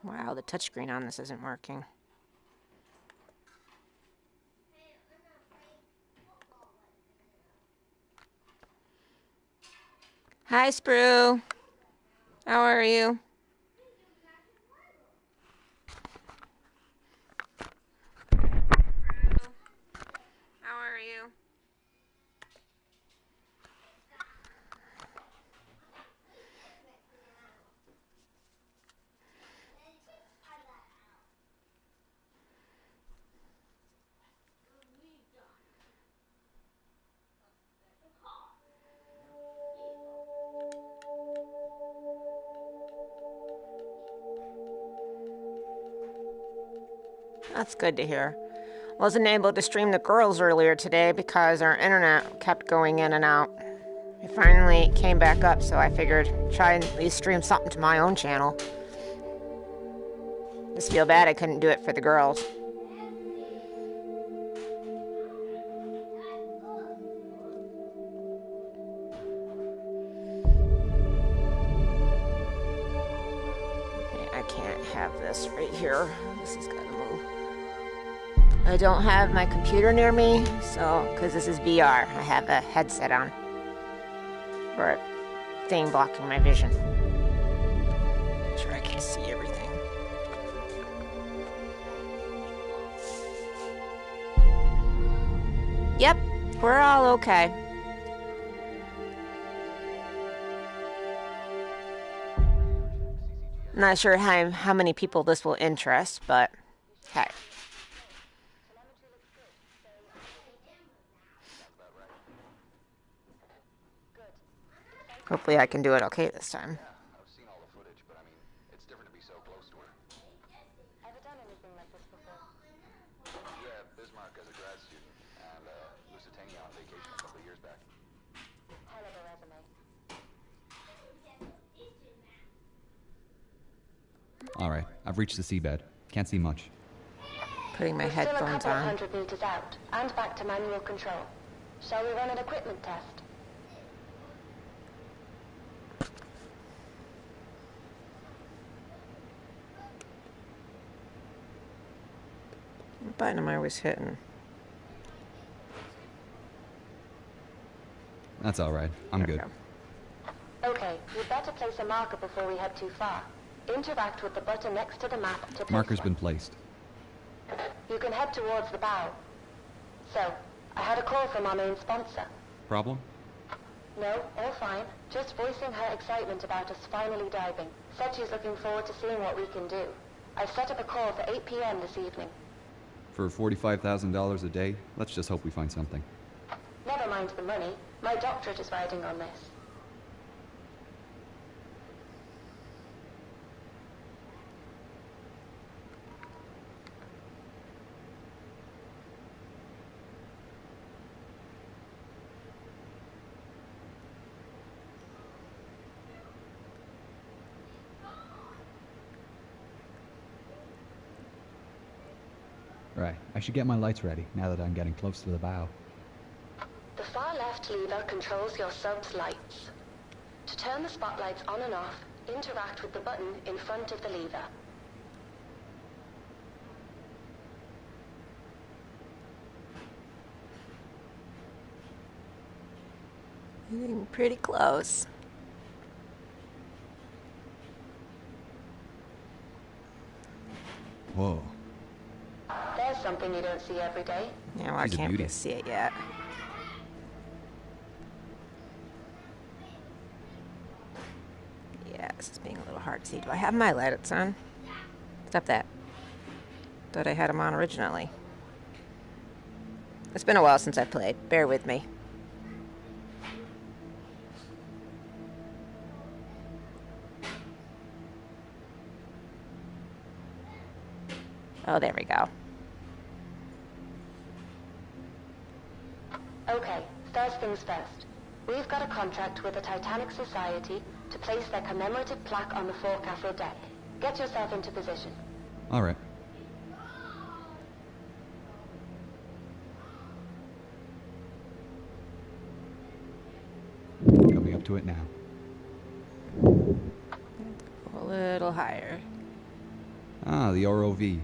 Wow, the touchscreen on this isn't working. Hi, Sprue. How are you? How are you? That's good to hear. Wasn't able to stream the girls earlier today because our internet kept going in and out. It finally came back up, so I figured try and at least stream something to my own channel. Just feel bad I couldn't do it for the girls. I can't have this right here. This has got to move. I don't have my computer near me, so because this is VR, I have a headset on or a thing blocking my vision. Make sure I can see everything. Yep, we're all okay. Not sure how many people this will interest, but hey. Hopefully I can do it okay this time. I've seen all the footage, but I mean, it's different to be so close to her. Ever done anything like this before? Yeah, Bismarck as a grad student, and Lusitania on vacation a couple of years back. Hell of a resume. Alright, I've reached the seabed. Can't see much. Putting my We're still a headphones couple of on. 100 meters out, and back to manual control. Shall we run an equipment test? What button am I always hitting? That's alright. I'm good. Okay, we'd better place a marker before we head too far. Interact with the button next to the map to place Marker's one. been placed. You can head towards the bow. So, I had a call from our main sponsor. Problem? No, all fine. Just voicing her excitement about us finally diving. Said she's looking forward to seeing what we can do. I've set up a call for 8 p.m. this evening. For $45,000 a day, let's just hope we find something. Never mind the money. My doctorate is riding on this. Right, I should get my lights ready, now that I'm getting close to the bow. The far left lever controls your sub's lights. To turn the spotlights on and off, interact with the button in front of the lever. Getting pretty close. Whoa. There's something you don't see every day. Yeah, well, I She's a can't beauty. really see it yet. Yeah, this is being a little hard to see. Do I have my lights on? Stop that. Thought I had them on originally. It's been a while since I played. Bear with me. Oh, there we go. Okay, first things first. We've got a contract with the Titanic Society to place their commemorative plaque on the forecastle deck. Get yourself into position. Alright. Coming up to it now. A little higher. Ah, the ROV.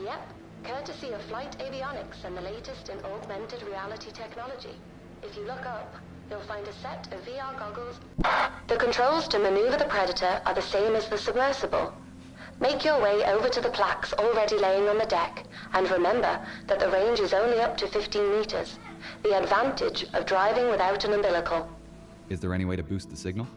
Yep, courtesy of Flight Avionics and the latest in augmented reality technology. If you look up, you'll find a set of VR goggles. The controls to maneuver the Predator are the same as the submersible. Make your way over to the plaques already laying on the deck, and remember that the range is only up to 15 meters. The advantage of driving without an umbilical. Is there any way to boost the signal?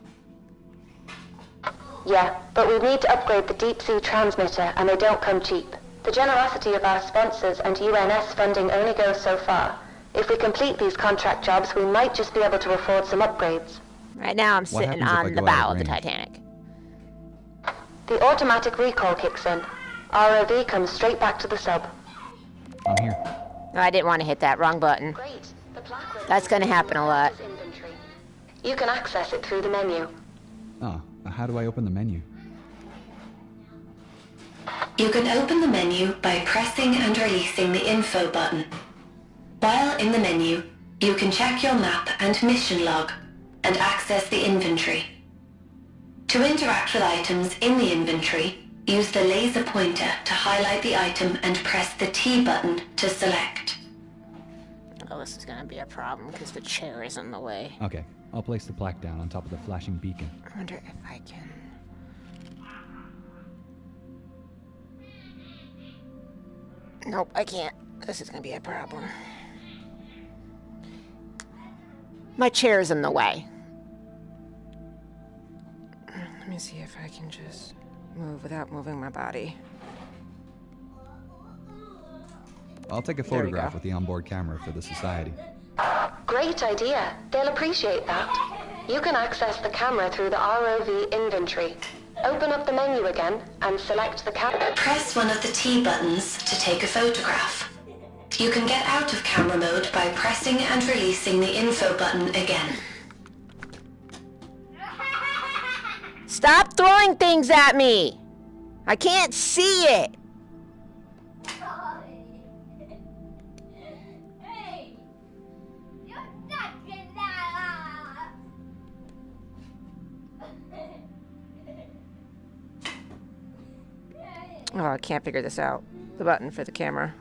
Yeah, but we need to upgrade the deep-sea transmitter, and they don't come cheap. The generosity of our sponsors and UNS funding only goes so far. If we complete these contract jobs, we might just be able to afford some upgrades. Right now I'm What sitting happens if I on go the out bow of of the range? Titanic. The automatic recall kicks in. ROV comes straight back to the sub. I'm here. No, I didn't want to hit that wrong button. Great. The plaque That's gonna happen a lot. inventory. You can access it through the menu. Oh, how do I open the menu? You can open the menu by pressing and releasing the info button. While in the menu, you can check your map and mission log, and access the inventory. To interact with items in the inventory, use the laser pointer to highlight the item and press the T button to select. Oh, this is gonna be a problem because the chair is in the way. Okay, I'll place the plaque down on top of the flashing beacon. I wonder if I can... Nope, I can't. This is gonna be a problem. My chair's in the way. Let me see if I can just move without moving my body. I'll take a There you photograph go. with the onboard camera for the society. Great idea. They'll appreciate that. You can access the camera through the ROV inventory. Open up the menu again and select the camera. Press one of the T buttons to take a photograph. You can get out of camera mode by pressing and releasing the info button again. Stop throwing things at me! I can't see it! Oh, I can't figure this out. The button for the camera.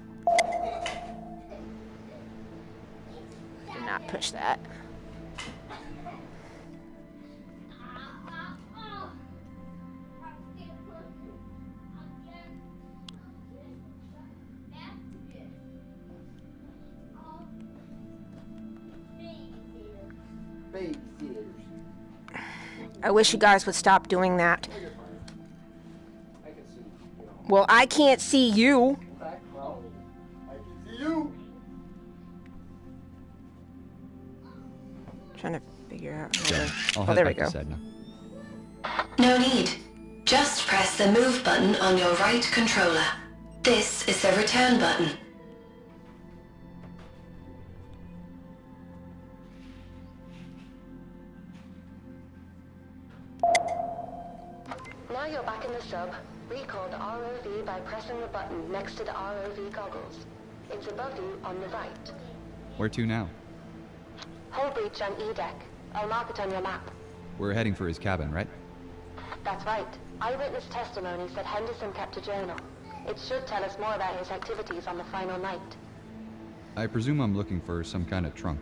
Do not push that. I wish you guys would stop doing that. Well, I can't see you. Trying to figure out how Yeah, to... I'll Oh, head there we back go. to Sedna. No need. Just press the move button on your right controller. This is the return button. Now you're back in the sub. Recall the ROV by pressing the button next to the ROV goggles. It's above you on the right. Where to now? Hull breach on E deck. I'll mark it on your map. We're heading for his cabin, right? That's right. Eyewitness testimony said Henderson kept a journal. It should tell us more about his activities on the final night. I presume I'm looking for some kind of trunk.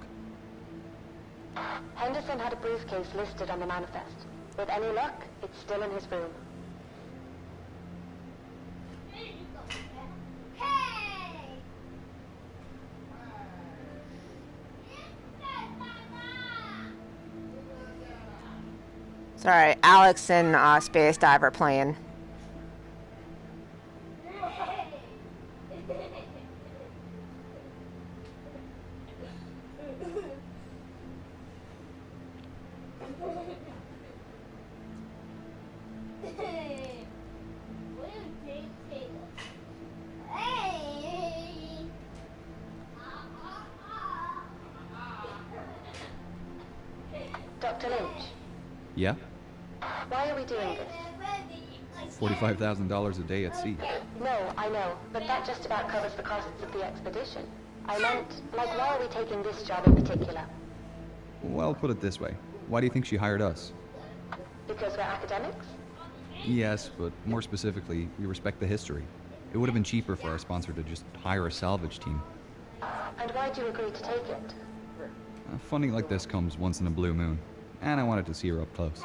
Henderson had a briefcase listed on the manifest. With any luck, it's still in his room. Sorry, Alex and Space Diver playing. Dr. Lynch, Yeah? why are we doing this? $45,000 a day at sea. No, I know, but that just about covers the costs of the expedition. I meant, like, why are we taking this job in particular? Well, put it this way. Why do you think she hired us? Because we're academics? Yes, but more specifically, we respect the history. It would have been cheaper for our sponsor to just hire a salvage team. And why do you agree to take it? Funding like this comes once in a blue moon, and I wanted to see her up close.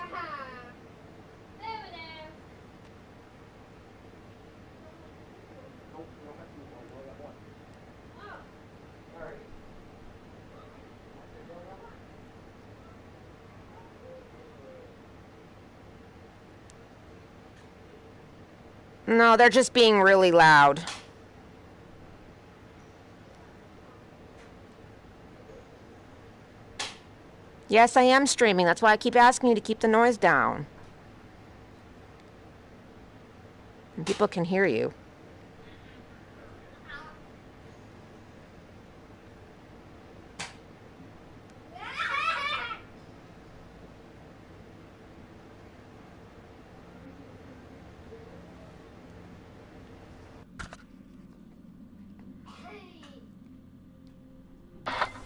No, they're just being really loud. Yes, I am streaming. That's why I keep asking you to keep the noise down. And people can hear you.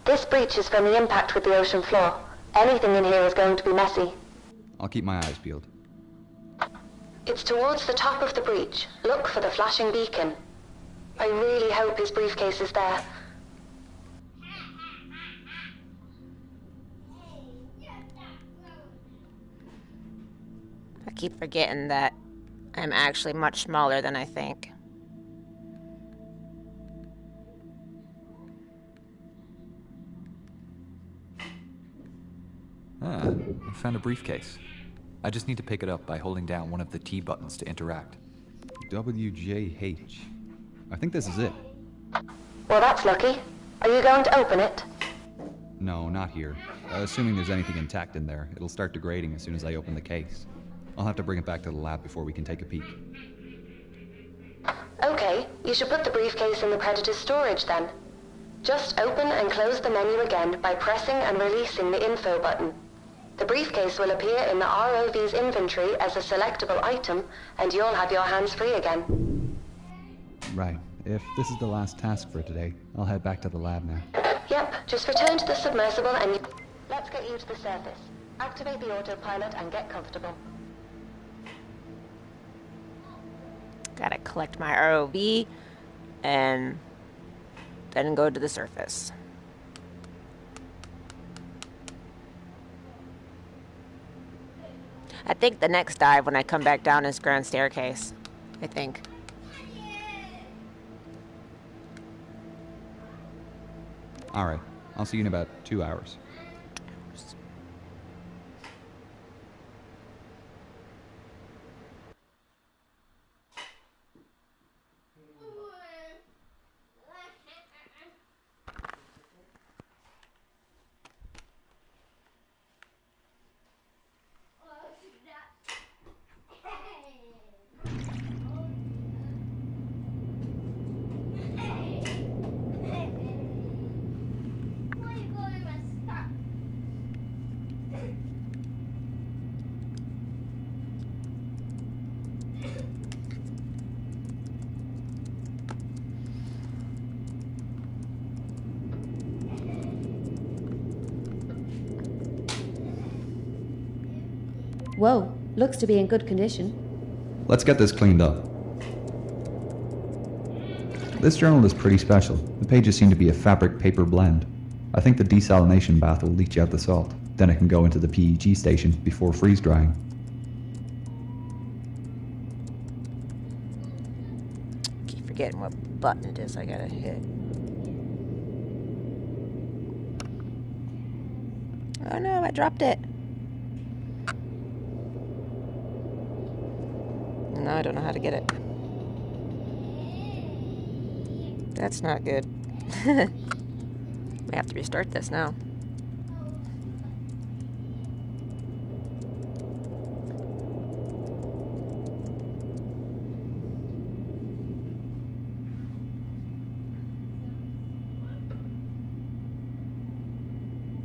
This breach is from the impact with the ocean floor. Anything in here is going to be messy. I'll keep my eyes peeled. It's towards the top of the breach. Look for the flashing beacon. I really hope his briefcase is there. I keep forgetting that I'm actually much smaller than I think. Ah, I found a briefcase. I just need to pick it up by holding down one of the T buttons to interact. WJH. I think this is it. Well, that's lucky. Are you going to open it? No, not here. Assuming there's anything intact in there, it'll start degrading as soon as I open the case. I'll have to bring it back to the lab before we can take a peek. Okay, you should put the briefcase in the Predator's storage then. Just open and close the menu again by pressing and releasing the info button. The briefcase will appear in the ROV's inventory as a selectable item, and you'll have your hands free again. Right. If this is the last task for today, I'll head back to the lab now. Yep, just return to the submersible and let's get you to the surface. Activate the autopilot and get comfortable. Gotta collect my ROV and then go to the surface. I think the next dive when I come back down is Grand Staircase. I think. Alright, I'll see you in about 2 hours. Whoa, looks to be in good condition. Let's get this cleaned up. This journal is pretty special. The pages seem to be a fabric paper blend. I think the desalination bath will leach out the salt. Then it can go into the PEG station before freeze drying. Keep forgetting what button it is I gotta hit. Oh no, I dropped it. No, I don't know how to get it. That's not good. I have to restart this now.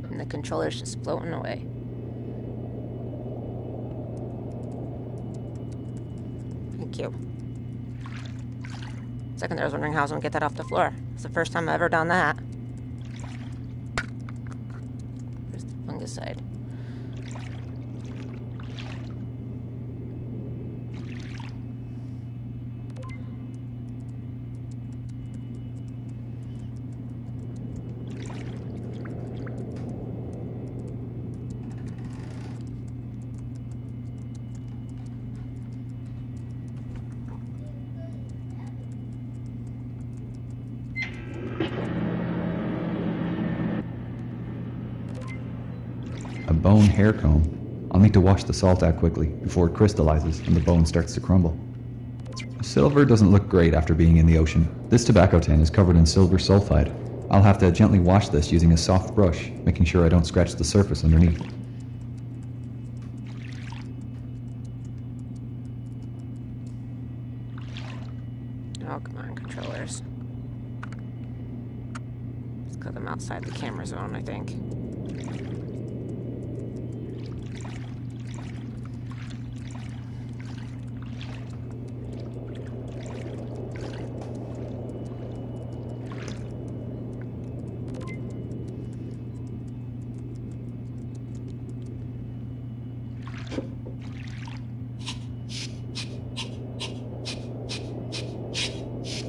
And the controller's just floating away. Thank you. Second, I was wondering how I was gonna get that off the floor. It's the first time I've ever done that. Where's the fungicide? bone hair comb. I'll need to wash the salt out quickly before it crystallizes and the bone starts to crumble. Silver doesn't look great after being in the ocean. This tobacco tin is covered in silver sulfide. I'll have to gently wash this using a soft brush, making sure I don't scratch the surface underneath. Oh, come on, controllers. Let's cut them outside the camera zone, I think.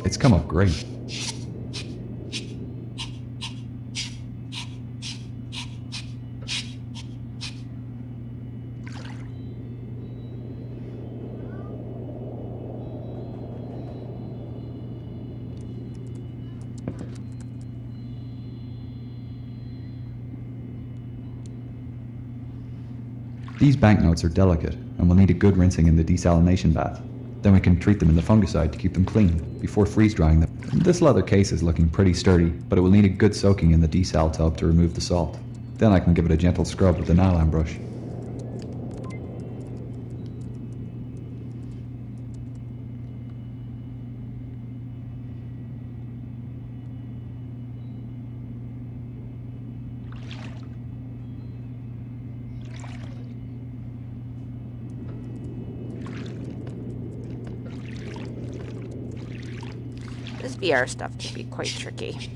It's come up great. These banknotes are delicate and will need a good rinsing in the desalination bath. Then we can treat them in the fungicide to keep them clean before freeze drying them. This leather case is looking pretty sturdy, but it will need a good soaking in the desal tub to remove the salt. Then I can give it a gentle scrub with the nylon brush. This VR stuff can be quite tricky,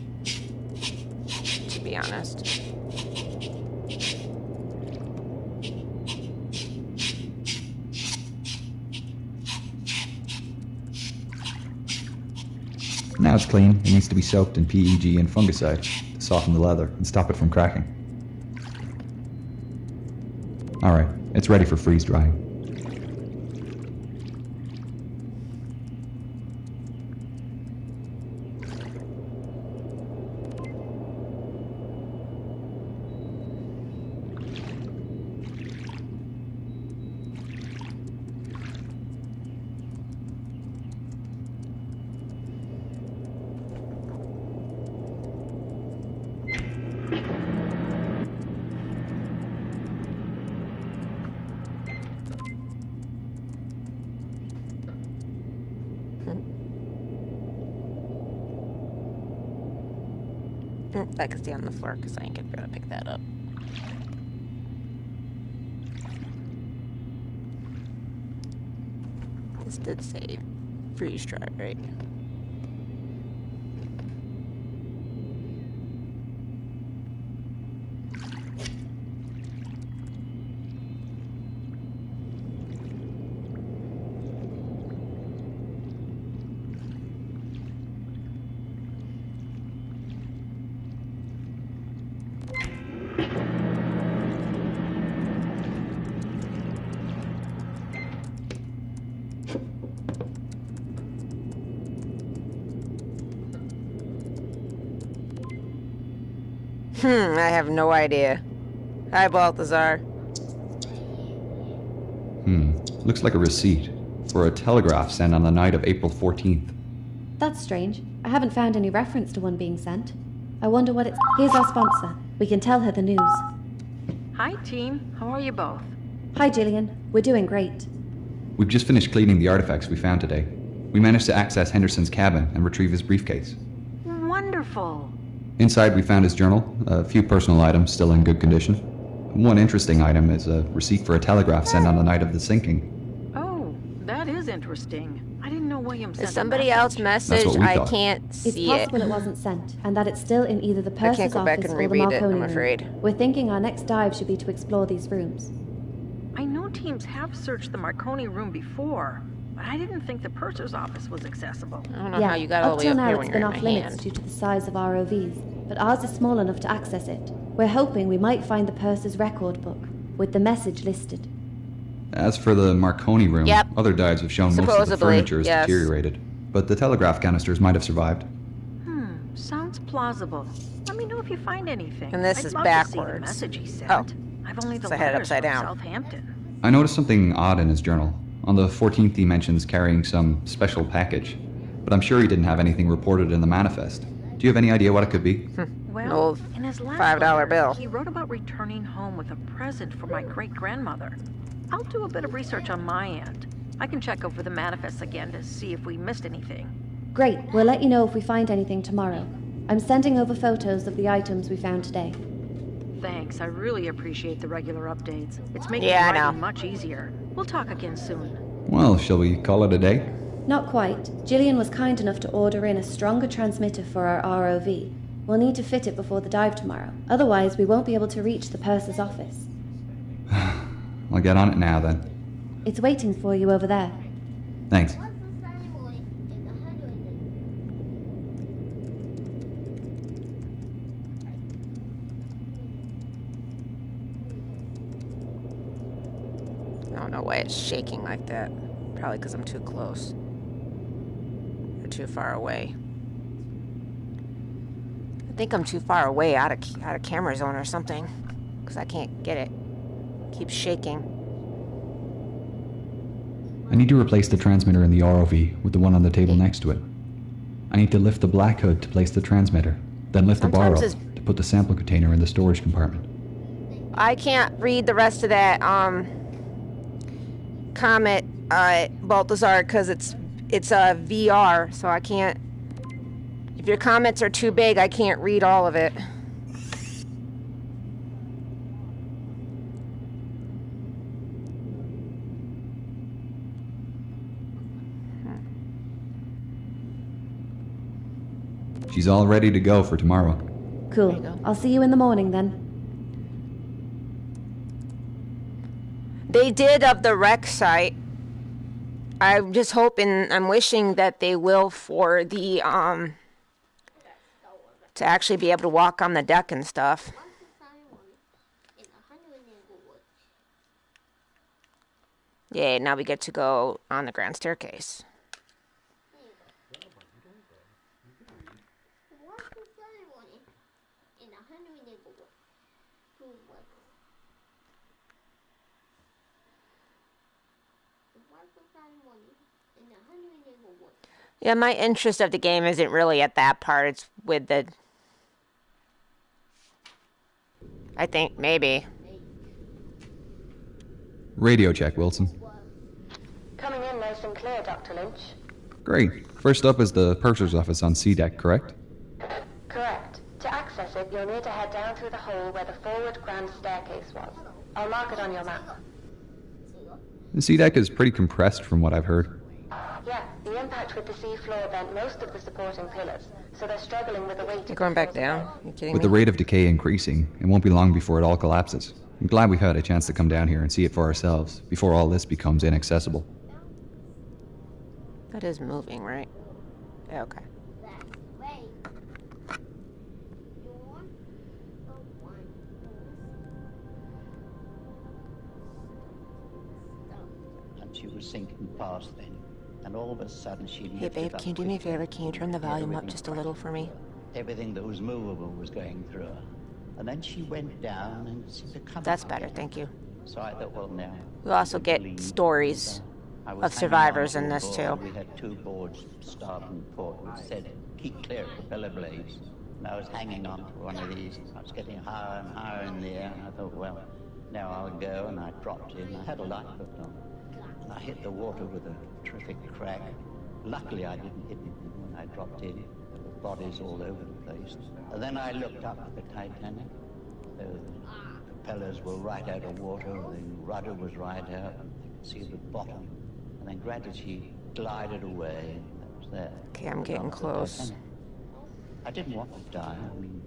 to be honest. Now it's clean, it needs to be soaked in PEG and fungicide to soften the leather and stop it from cracking. Alright, it's ready for freeze drying. That can stay on the floor because I ain't gonna be able to pick that up. This did say freeze dry, right? I have no idea. Hi, Balthazar. Looks like a receipt for a telegraph sent on the night of April 14th. That's strange. I haven't found any reference to one being sent. I wonder what it's... Here's our sponsor. We can tell her the news. Hi, team. How are you both? Hi, Jillian. We're doing great. We've just finished cleaning the artifacts we found today. We managed to access Henderson's cabin and retrieve his briefcase. Wonderful. Inside we found his journal, a few personal items still in good condition. One interesting item is a receipt for a telegraph sent on the night of the sinking. Oh, that is interesting. I didn't know William sent Is somebody else message? That's what we I thought. can't It's see it. possible it wasn't sent, and that it's still in either the I purser's can't go back office and or the reread it, Marconi I'm room. afraid. We're thinking our next dive should be to explore these rooms. I know teams have searched the Marconi room before, but I didn't think the purser's office was accessible. I don't know how you got all up the way till up now here it's when been you're in off my limits hand. due to the size of ROVs, but ours is small enough to access it. We're hoping we might find the purser's record book, with the message listed. As for the Marconi room, Yep. other dives have shown most of the Supposedly, furniture is yes. deteriorated, but the telegraph canisters might have survived. Sounds plausible. Let me know if you find anything. And this I'd is love to see the backwards. message he sent. Oh. I've only the So I had it letters upside from down. Southampton. I noticed something odd in his journal. On the 14th, he mentions carrying some special package, but I'm sure he didn't have anything reported in the manifest. Do you have any idea what it could be? Well, old in his last $5 letter, bill. he wrote about returning home with a present for my great-grandmother. I'll do a bit of research on my end. I can check over the manifests again to see if we missed anything. Great, we'll let you know if we find anything tomorrow. I'm sending over photos of the items we found today. Thanks, I really appreciate the regular updates. It's making Yeah, I writing know. much easier. We'll talk again soon. Well, shall we call it a day? Not quite. Gillian was kind enough to order in a stronger transmitter for our ROV. We'll need to fit it before the dive tomorrow. Otherwise, we won't be able to reach the purser's office. I'll get on it now then. It's waiting for you over there. Thanks. I don't know why it's shaking like that. Probably because I'm too close. Or too far away. I think I'm too far away out of camera zone or something. Because I can't get it. Keeps shaking. I need to replace the transmitter in the ROV with the one on the table next to it. I need to lift the black hood to place the transmitter, then lift the bar up Sometimes to put the sample container in the storage compartment. I can't read the rest of that comment, Balthazar, because it's a VR, so I can't. If your comments are too big, I can't read all of it. She's all ready to go for tomorrow. There you Cool. go. I'll see you in the morning then. They did of the rec site. I'm just hoping, I'm wishing that they will for the, to actually be able to walk on the deck and stuff. Yay, now we get to go on the grand staircase. Yeah, my interest of the game isn't really at that part. It's with the... I think, maybe. Radio check, Wilson. Coming in nice and clear, Dr. Lynch. Great. First up is the purser's office on C deck, correct? Correct. To access it, you'll need to head down through the hole where the forward grand staircase was. I'll mark it on your map. The C deck is pretty compressed from what I've heard. Yeah, the impact with the sea floor bent most of the supporting pillars, so they're struggling with the weight. You're going back down? You kidding With me? the rate of decay increasing, it won't be long before it all collapses. I'm glad we've had a chance to come down here and see it for ourselves before all this becomes inaccessible. That is moving, right? Yeah, okay. And she was sinking fast then, and all of a sudden she Hey, lifted babe, up can you do me a quickly. favor? Can you turn the volume up just a little for me? Everything that was movable was going through her. And then she went down and seemed to come That's up better, again. thank you. So I thought, well, now. We also get leave. stories I was of hanging survivors on in to a this, board. too. We had two boards, starboard and port, which said, keep clear of propeller blades. And I was hanging on to one of these. I was getting higher and higher in the air, and I thought, well, now I'll go, and I dropped in. I had a life hook on. And I hit the water with a terrific crack. Luckily, I didn't hit anything when I dropped in. There were bodies all over the place. And then I looked up at the Titanic. The propellers were right out of water, the rudder was right out, and I could see the bottom. And then gradually she glided away, and that was there. Okay, I'm getting Along with the close. Titanic. I didn't want to die. I mean,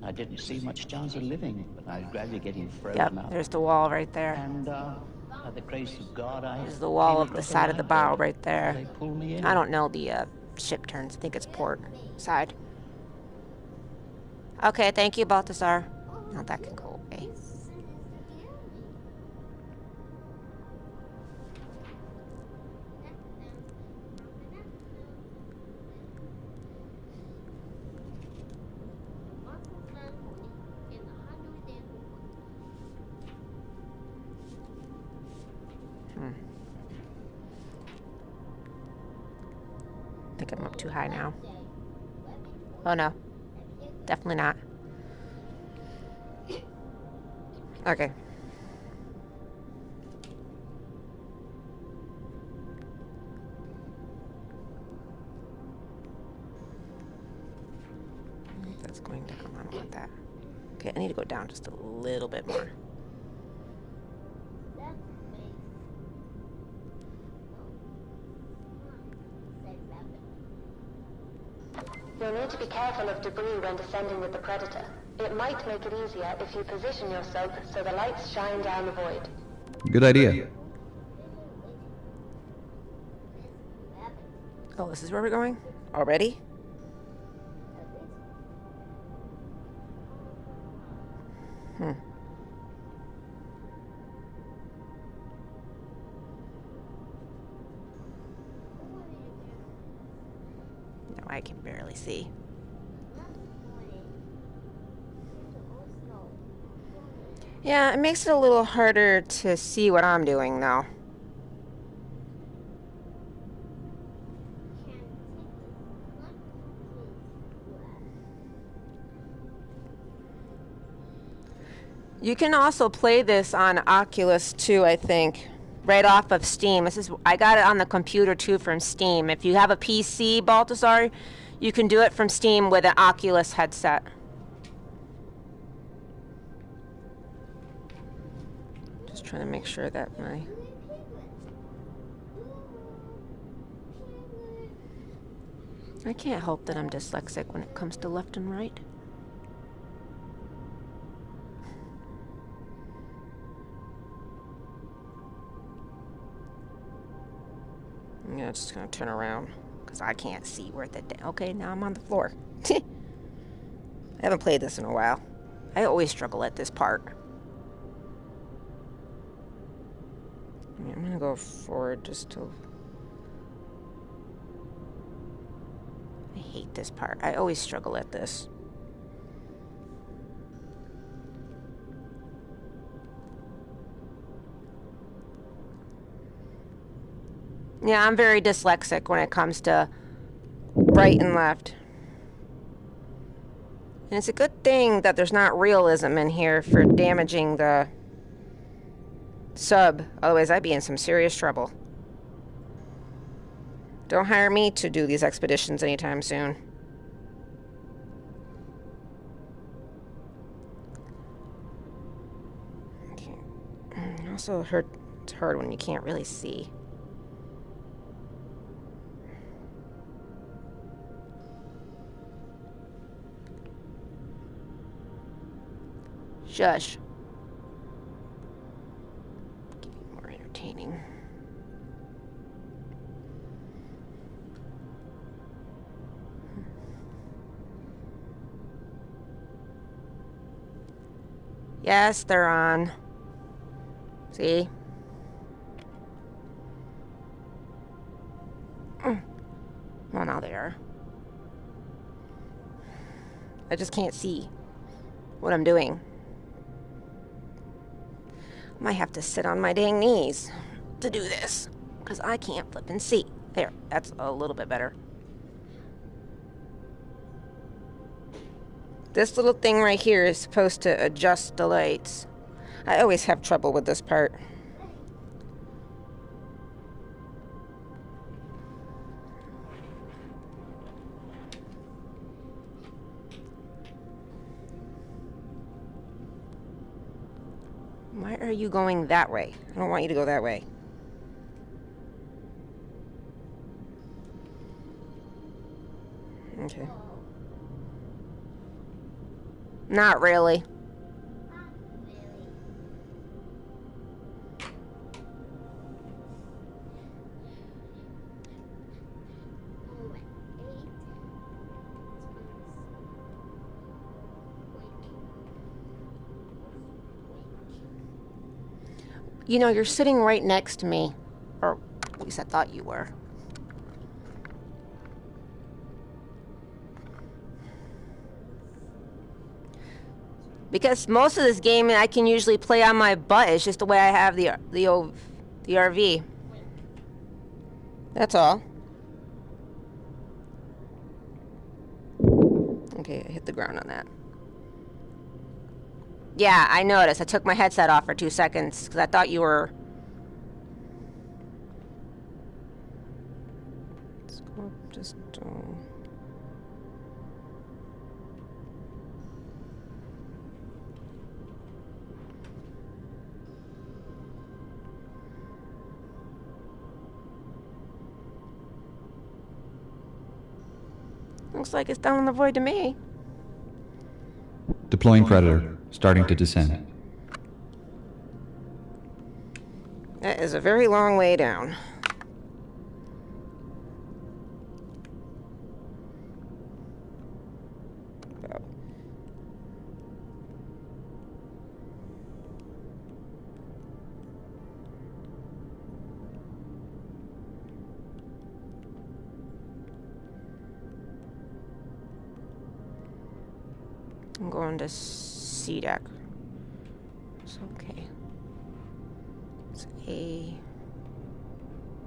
I didn't see much chance of living, but I was gradually getting frozen Yep, up. there's the wall right there. And by the grace of God, I There's the wall came of the across a side of the bow lifeboat. right there. They pulled me in. I don't know the ship turns. I think it's port side. Okay, thank you, Balthazar. Now that can go away. I think I'm up too high now. Oh no. Definitely not. Okay. That's going down. I don't want that. Okay, I need to go down just a little bit more. You'll need to be careful of debris when descending with the Predator. It might make it easier if you position your sub so the lights shine down the void. Good idea. Oh, this is where we're going? Already? No, I can barely see. Yeah, it makes it a little harder to see what I'm doing, though. You can also play this on Oculus too, I think, right off of Steam. I got it on the computer too from Steam. If you have a PC, Balthazar, you can do it from Steam with an Oculus headset. Just trying to make sure that I can't help that I'm dyslexic when it comes to left and right. Yeah, just gonna turn around because I can't see where okay, now I'm on the floor. I haven't played this in a while. I always struggle at this part. I'm gonna go forward just to... I hate this part. I always struggle at this. Yeah, I'm very dyslexic when it comes to right and left. And it's a good thing that there's not realism in here for damaging the sub. Otherwise, I'd be in some serious trouble. Don't hire me to do these expeditions anytime soon. Okay. Also, it's hard when you can't really see. Shush. Keep it more entertaining. Yes, they're on. See? Well, now they are. I just can't see what I'm doing. Might have to sit on my dang knees to do this, because I can't flip and see. There, that's a little bit better. This little thing right here is supposed to adjust the lights. I always have trouble with this part. Why are you going that way? I don't want you to go that way. Okay. Not really. You know, you're sitting right next to me. Or at least I thought you were. Because most of this game I can usually play on my butt. It's just the way I have the RV. That's all. hit the ground on that. Yeah, I noticed. I took my headset off for 2 seconds because I thought you were... Let's go just... Looks like it's down in the void to me. Deploying Predator. Starting to descend. That is a very long way down. I'm going to C deck. It's okay. It's A,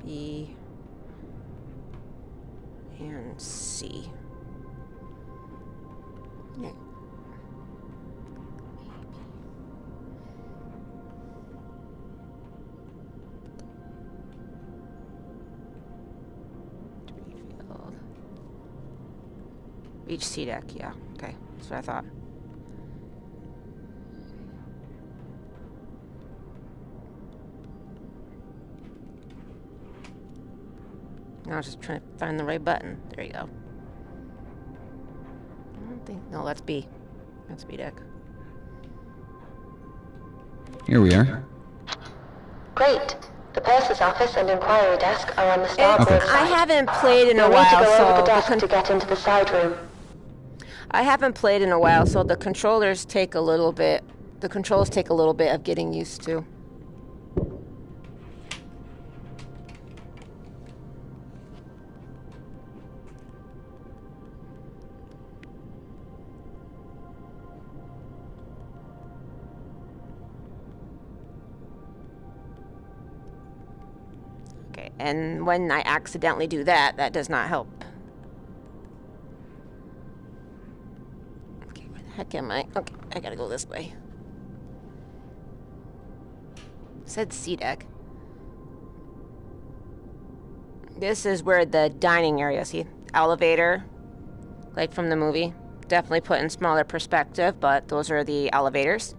B, and C. Yeah. Reach C deck, yeah. Okay, that's what I thought. Now I was just trying to find the right button. There you go. I don't think... No, that's B. That's B deck. Here we are. Great. The purser's office and inquiry desk are on the starboard side. I haven't played in a You'll need while, to go over the so... desk to get into the side room. I haven't played in a while, so the controllers take a little bit... The controls take a little bit of getting used to. Okay, and when I accidentally do that, that does not help. Okay, where the heck am I? Okay, I gotta go this way. It said C deck. This is where the dining area, see? Elevator, like from the movie. Definitely put in smaller perspective, but those are the elevators.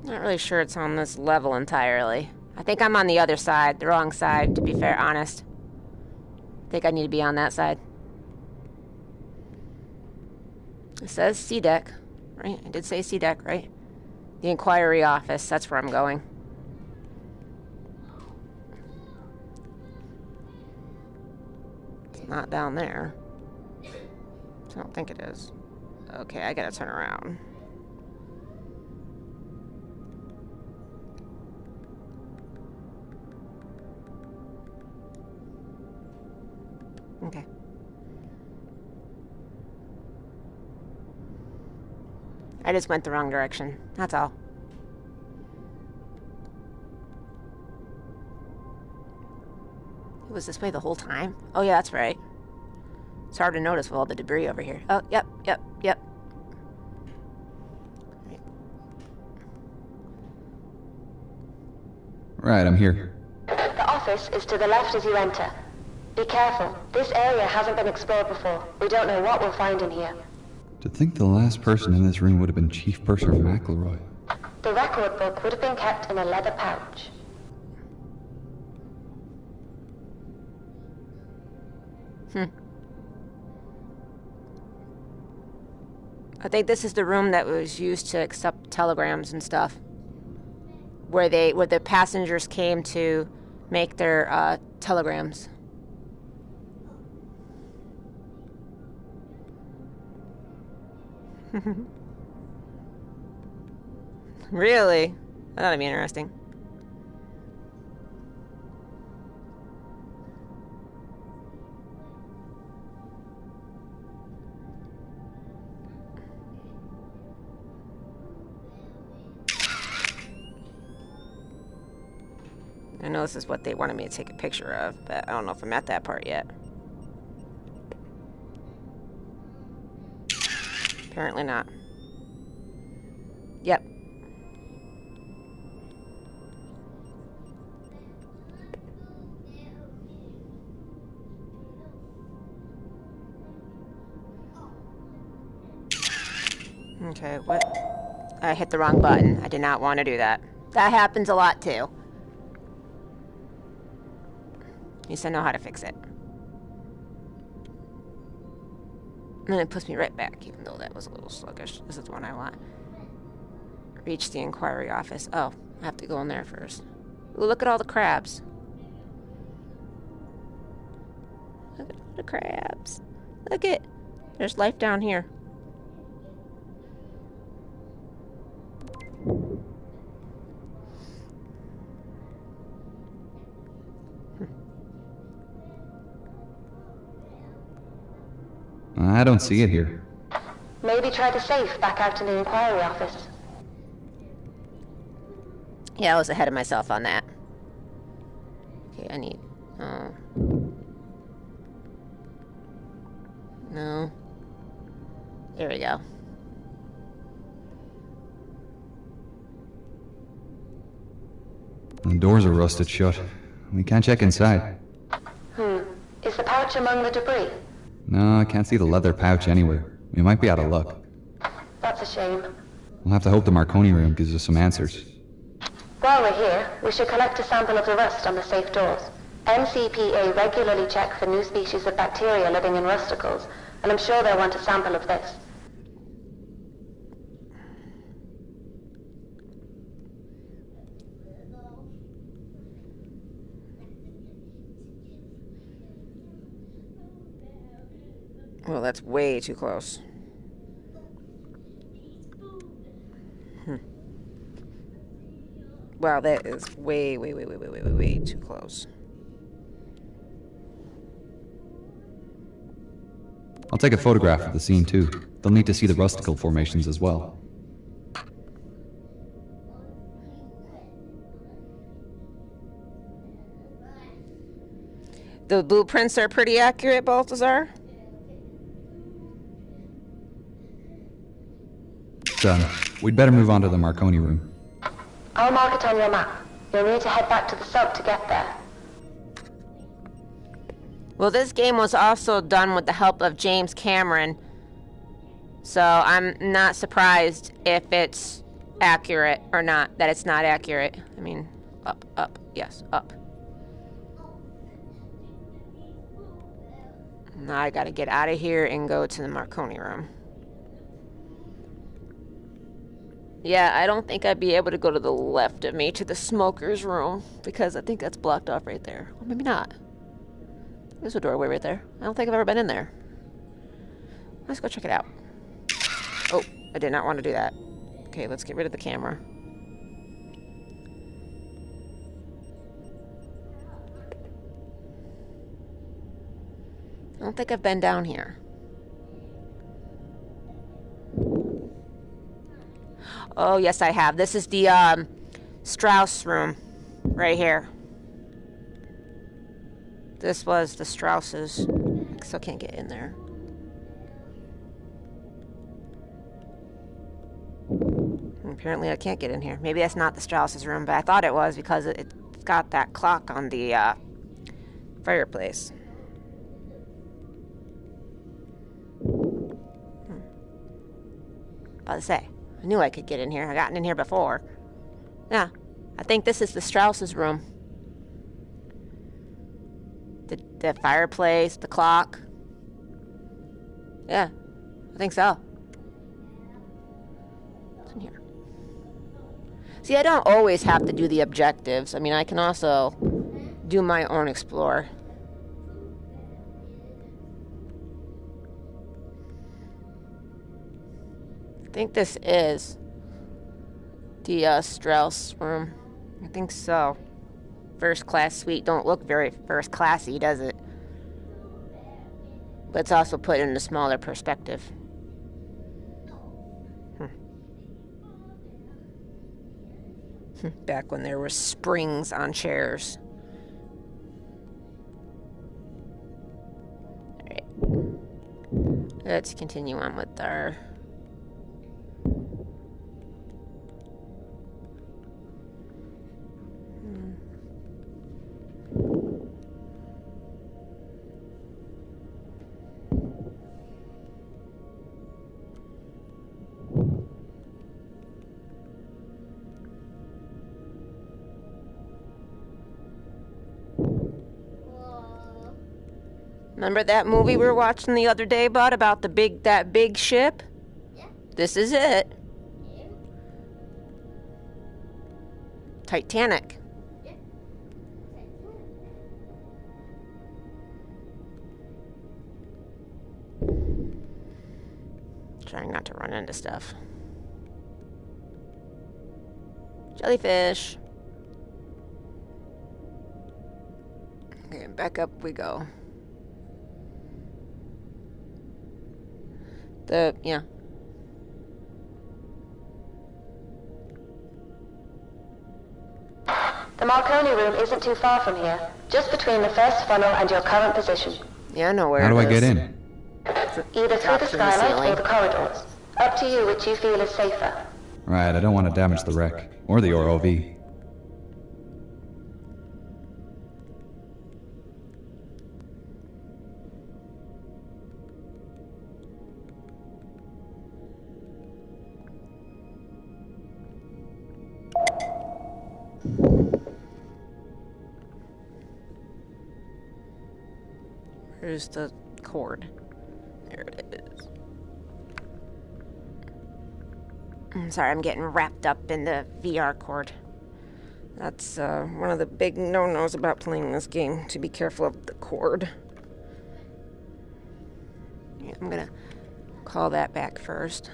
Not really sure it's on this level entirely. I think I'm on the other side, the wrong side, to be fair, honest. I think I need to be on that side. It says C deck, right? I did say C deck, right? The inquiry office, that's where I'm going. It's not down there. I don't think it is. Okay, I gotta turn around. Okay. I just went the wrong direction. That's all. It was this way the whole time? Oh yeah, that's right. It's hard to notice with all the debris over here. Oh, yep. Right, I'm here. The office is to the left as you enter. Be careful. This area hasn't been explored before. We don't know what we'll find in here. To think the last person in this room would have been Chief Purser McElroy. The record book would have been kept in a leather pouch. I think this is the room that was used to accept telegrams and stuff. Where the passengers came to make their telegrams. Really? That'd be interesting. know this is what they wanted me to take a picture of, but I don't know if I'm at that part yet. Apparently not. Yep. Okay, what? I hit the wrong button. I did not want to do that. That happens a lot too. At least I know how to fix it. And then it puts me right back, even though that was a little sluggish. This is the one I want. Reach the inquiry office. Oh, I have to go in there first. Ooh, look at all the crabs. Look at all the crabs. Look at, there's life down here. I don't see it here. Maybe try the safe back out in the inquiry office. Yeah, I was ahead of myself on that. Okay, I need... Oh. No. There we go. The doors are rusted shut. We can't check inside. Is the pouch among the debris? No, I can't see the leather pouch anywhere. We might be out of luck. That's a shame. We'll have to hope the Marconi room gives us some answers. While we're here, we should collect a sample of the rust on the safe doors. NCPA regularly check for new species of bacteria living in rusticles, and I'm sure they'll want a sample of this. Well, that's way too close. Wow, that is way too close. I'll take a photograph of the scene too. They'll need to see the rusticle formations as well. The blueprints are pretty accurate, Balthazar? Done. We'd better move on to the Marconi room. I'll mark it on your map. You'll need to head back to the sub to get there. Well, this game was also done with the help of James Cameron, so I'm not surprised if it's accurate or not, that it's not accurate. I mean, up, yes, up. Now I gotta get out of here and go to the Marconi room. Yeah, I don't think I'd be able to go to the left of me to the smoker's room, because I think that's blocked off right there. Or maybe not. There's a doorway right there. I don't think I've ever been in there. Let's go check it out. Oh, I did not want to do that. Okay, let's get rid of the camera. I don't think I've been down here. Oh, yes, I have. This is the Strauss room right here. This was the Strausses. I still can't get in there. Apparently I can't get in here. Maybe that's not the Strausses room, but I thought it was because it's got that clock on the fireplace. About to say, I knew I could get in here. I gotten in here before. Yeah, I think this is the Strausses room. The fireplace, the clock. Yeah, I think so. What's in here? See, I don't always have to do the objectives. I mean, I can also do my own explore. I think this is the Strauss room. I think so. First class suite don't look very first classy, does it? But it's also put in a smaller perspective. Back when there were springs on chairs. Let's continue on with our... Remember that movie we were watching the other day, bud, about that big ship? Yeah. This is it. Yeah. Titanic. Yeah. Trying not to run into stuff. Jellyfish. Okay, back up we go. Yeah. The Marconi room isn't too far from here, just between the first funnel and your current position. Yeah, I know where How it do I is. get in? Either through the skylight or the corridors. Up to you which you feel is safer. Right, I don't want to damage the wreck. Or the ROV. Where's the cord? There it is. I'm sorry, I'm getting wrapped up in the VR cord. That's one of the big no-nos about playing this game, to be careful of the cord. Yeah, I'm gonna call that back first.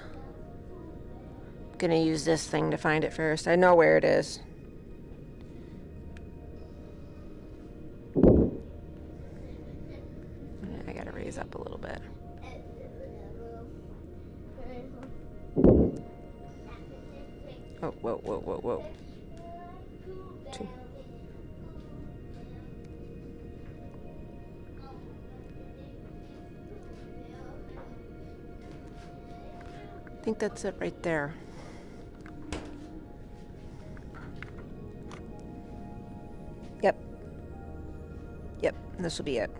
I'm gonna use this thing to find it first. I know where it is. I gotta raise up a little bit. Oh, whoa, whoa, whoa, whoa. Two. I think that's it right there. Yep. Yep, this will be it.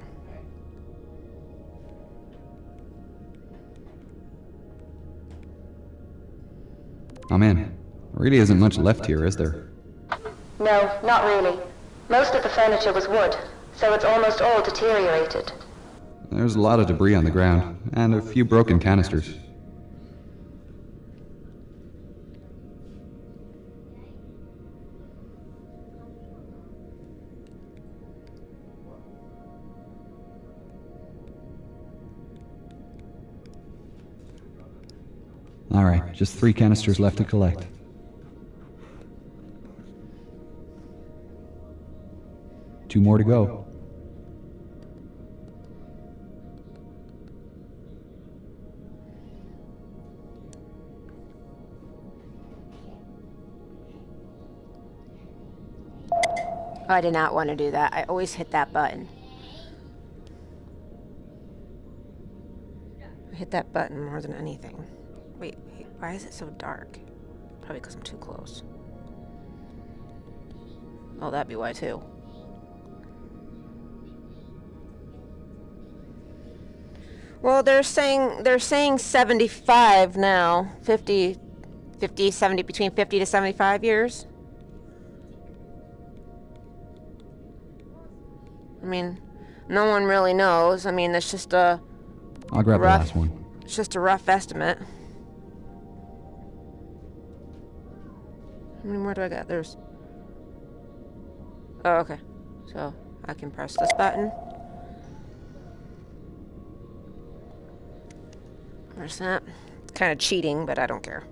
I'm in. There really isn't much left here, is there? No, not really. Most of the furniture was wood, so it's almost all deteriorated. There's a lot of debris on the ground, and a few broken canisters. Alright, just 3 canisters left to collect. Two more to go. Oh, I did not want to do that. I always hit that button. I hit that button more than anything. Wait, why is it so dark? Probably because I'm too close. Oh, that'd be why too. Well, they're saying 75 now. 50, 70, between 50 to 75 years. I mean, no one really knows. I mean, that's just a I'll grab the last one. It's just a rough estimate. How many more do I got? There's... Oh, okay. So, I can press this button. There's that. It's kind of cheating, but I don't care.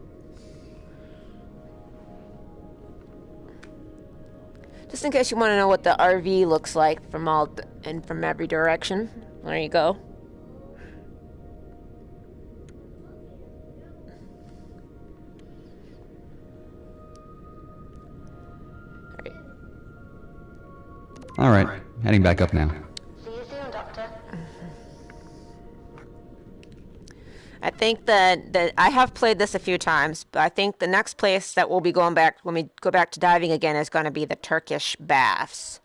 Just in case you want to know what the RV looks like from from every direction. There you go. Alright, heading back up now. See you soon, Doctor. I think that I have played this a few times, but I think the next place that we'll be going back when we go back to diving again is going to be the Turkish baths,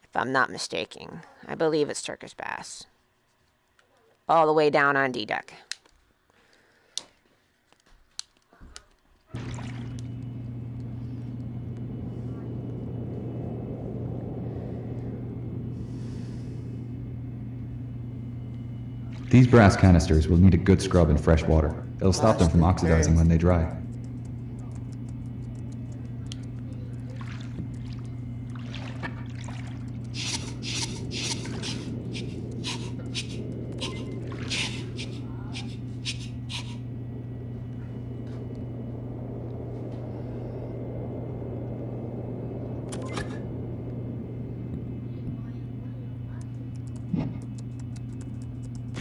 if I'm not mistaken. I believe it's Turkish baths. All the way down on D deck. These brass canisters will need a good scrub in fresh water. It'll stop them from oxidizing when they dry.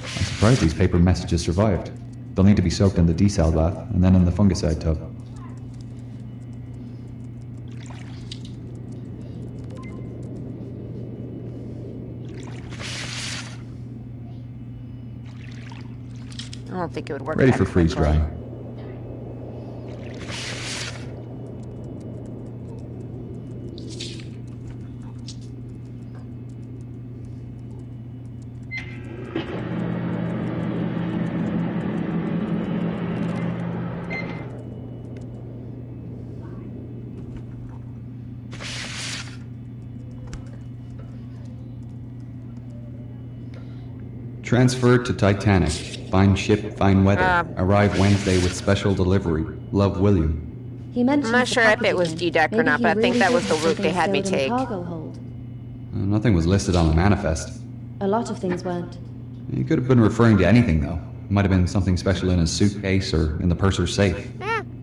Surprised these paper messages survived. They'll need to be soaked in the desal bath and then in the fungicide tub. I don't think it would work. Ready that for freeze quickly. drying. Transferred to Titanic. Fine ship, fine weather. Arrive Wednesday with special delivery. Love, William. He mentioned I'm not the sure if it packaging. was D-Deck or Maybe not, he but I think really that did was the have route they had me something stored in take. the cargo hold. Nothing was listed on the manifest. A lot of things weren't. He could have been referring to anything, though. Might have been something special in his suitcase or in the purser's safe.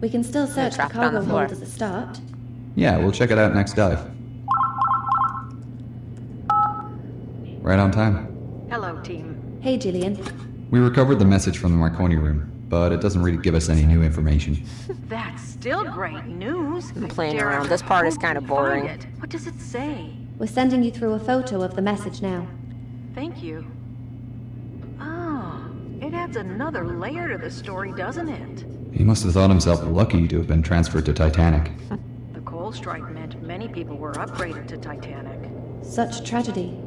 We can still search the drop it on the cargo floor. hold as a start. Yeah, we'll check it out next dive. Right on time. Hello, team. Hey, Gillian. We recovered the message from the Marconi room, but it doesn't really give us any new information. That's still great news. I'm playing Dare around. I This part is hope kinda you boring. find it. What does it say? We're sending you through a photo of the message now. Thank you. Oh, it adds another layer to the story, doesn't it? He must have thought himself lucky to have been transferred to Titanic. The coal strike meant many people were upgraded to Titanic. Such tragedy.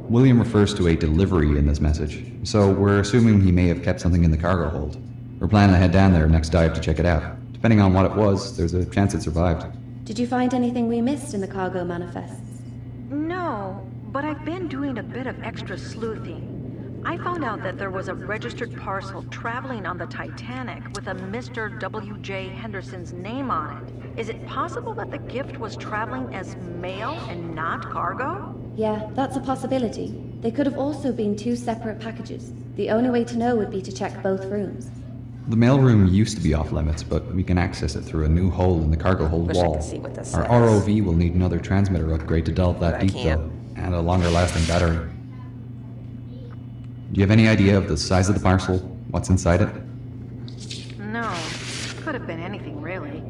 William refers to a delivery in this message, so we're assuming he may have kept something in the cargo hold. We're planning to head down there next dive to check it out. Depending on what it was, there's a chance it survived. Did you find anything we missed in the cargo manifests? No, but I've been doing a bit of extra sleuthing. I found out that there was a registered parcel traveling on the Titanic with a Mr. W.J. Henderson's name on it. Is it possible that the gift was traveling as mail and not cargo? Yeah, that's a possibility. They could have also been two separate packages. The only way to know would be to check both rooms. The mailroom used to be off limits, but we can access it through a new hole in the cargo hold Wish I wall. could see what this Our says. ROV will need another transmitter upgrade to delve that But I deep, can't. though, and a longer lasting battery. Do you have any idea of the size of the parcel? What's inside it? No, could have been anything really.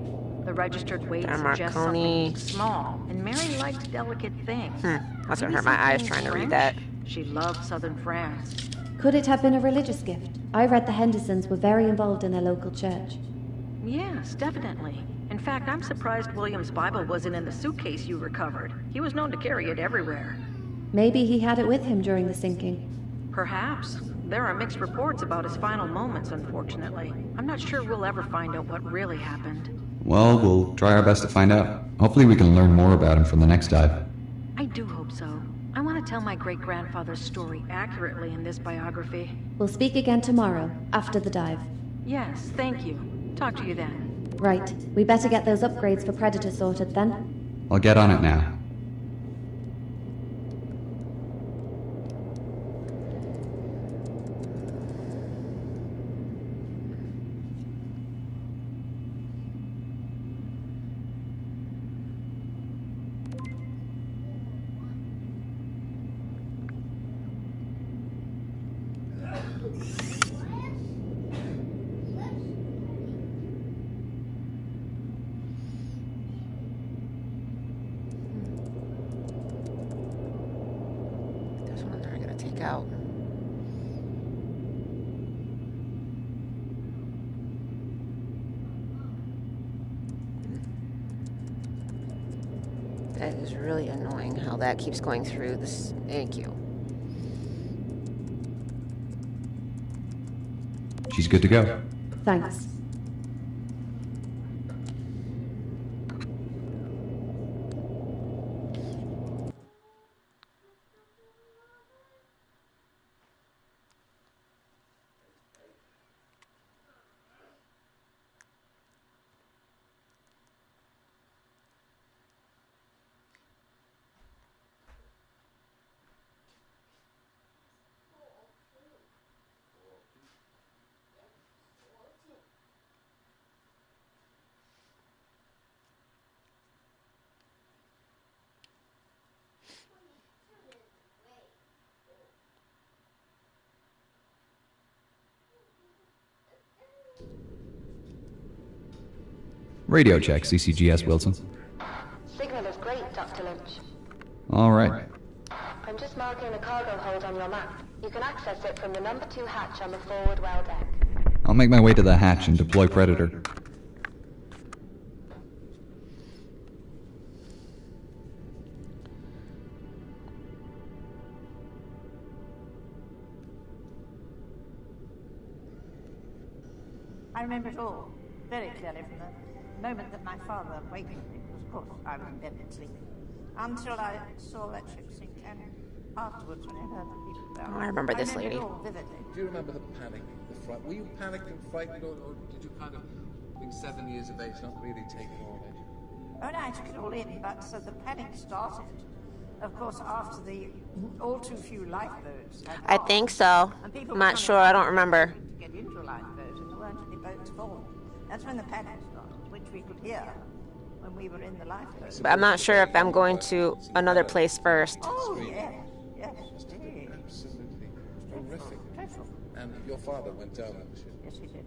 The registered weight Damn, suggests Marconi. something small, and Mary liked delicate things. Must have Maybe hurt my eyes something trying to read French? that. She loved southern France. Could it have been a religious gift? I read the Hendersons were very involved in their local church. Yes, definitely. In fact, I'm surprised William's Bible wasn't in the suitcase you recovered. He was known to carry it everywhere. Maybe he had it with him during the sinking. Perhaps. There are mixed reports about his final moments, unfortunately. I'm not sure we'll ever find out what really happened. Well, we'll try our best to find out. Hopefully we can learn more about him from the next dive. I do hope so. I want to tell my great-grandfather's story accurately in this biography. We'll speak again tomorrow, after the dive. Yes, thank you. Talk to you then. Right, we better get those upgrades for Predator sorted then. I'll get on it now. That is really annoying how that keeps going through this. Thank you. She's good to go. Thanks. Radio check, CCGS Wilson. Signal is great, Dr. Lynch. All right. I'm just marking the cargo hold on your map. You can access it from the number 2 hatch on the forward well deck. I'll make my way to the hatch and deploy Predator. I remember it all, very clearly from the moment that my father wakened me. Of course, I was in bed and sleeping. Until I saw that ship sink, and afterwards when I heard the people down. Oh, I remember this it lady. all vividly. Do you remember the panic, the fright? Were you panicked and frightened, or did you kind of, being 7 years of age, not really take it all in? Oh no, I took it all in, but the panic started, of course, after the all too few lifeboats had I gone. think so. And people I'm were not coming sure. I don't out remember. to get into a lifeboat, and there weren't any boats for them. That's when the panic started, which we could hear when we were in the lifeboat. But I'm not sure if I'm going to another place first. Oh, yes, yes, indeed. Absolutely horrific. Dreadful. And your father went down on the ship. Yes, he did.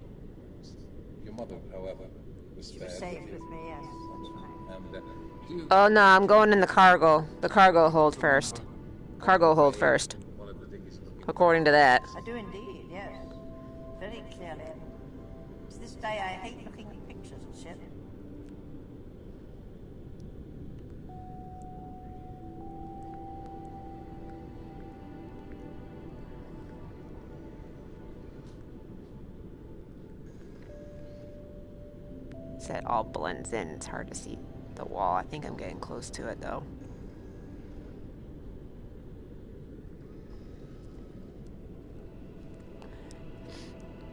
Your mother, however, was She spared. was saved with me, yes, that's right. And do you Oh no, I'm going in the cargo. The cargo hold first. Cargo hold first. one of the dinghies looking According to that. I do indeed, yes. Very clearly. To this day, I hate looking at pictures of ship. So it all blends in. It's hard to see the wall. I think I'm getting close to it though.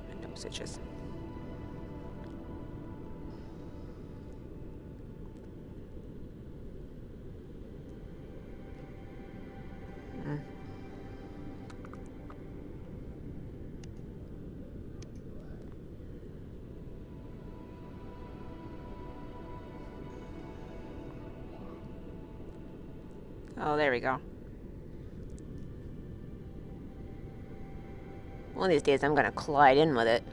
Random stitches. Oh, there we go. One of these days I'm gonna collide in with it.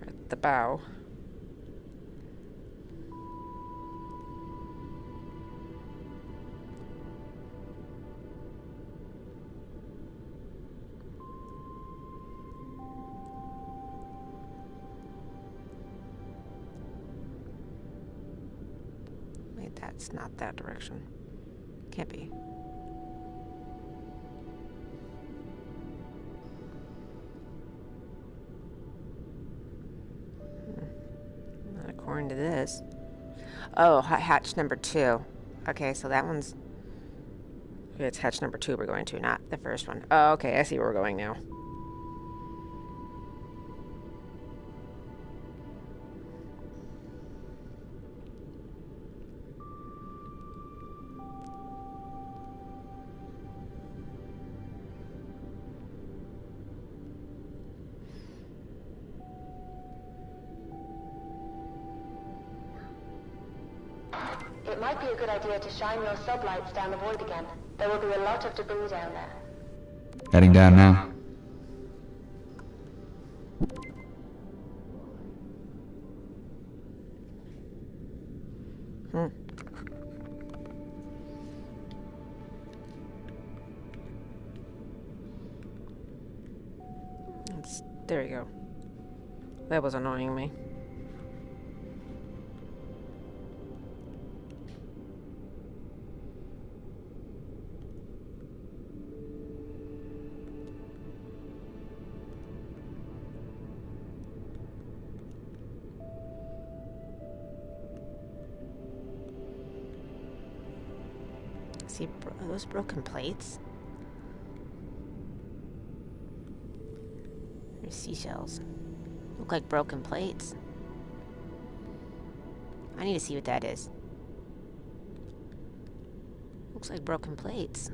Or at the bow. Wait, that's not that direction. Can't be. Not according to this. Oh, hatch number 2. Okay, so that one's... Okay, it's hatch number 2 we're going to, not the first one. Oh, okay, I see where we're going now. It might be a good idea to shine your sublights down the void again. There will be a lot of debris down there. Heading down now. There you go. That was annoying me. See, are those broken plates? There's seashells. Look like broken plates. I need to see what that is. Looks like broken plates.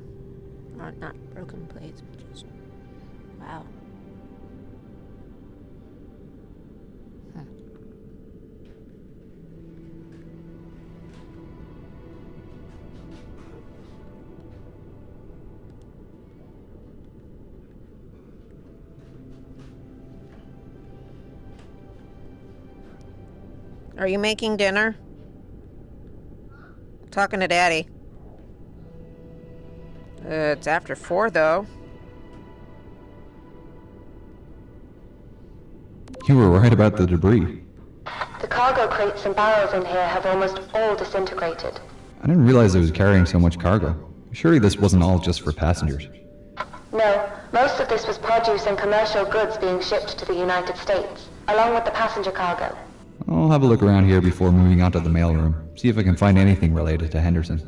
Or not broken plates, but just... Wow. Are you making dinner? Talking to Daddy. It's after 4, though. You were right about the debris. The cargo crates and barrels in here have almost all disintegrated. I didn't realize it was carrying so much cargo. Surely this wasn't all just for passengers. No, most of this was produce and commercial goods being shipped to the United States, along with the passenger cargo. I'll have a look around here before moving on to the mailroom. See if I can find anything related to Henderson.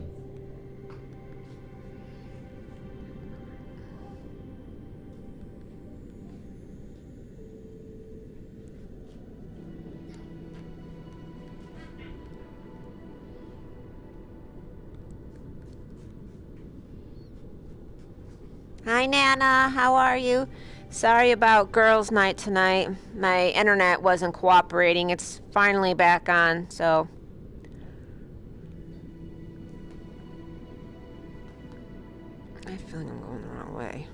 Hi, Nana. How are you? Sorry about girls' night tonight. My internet wasn't cooperating. It's finally back on, so... I feel like I'm going the wrong way.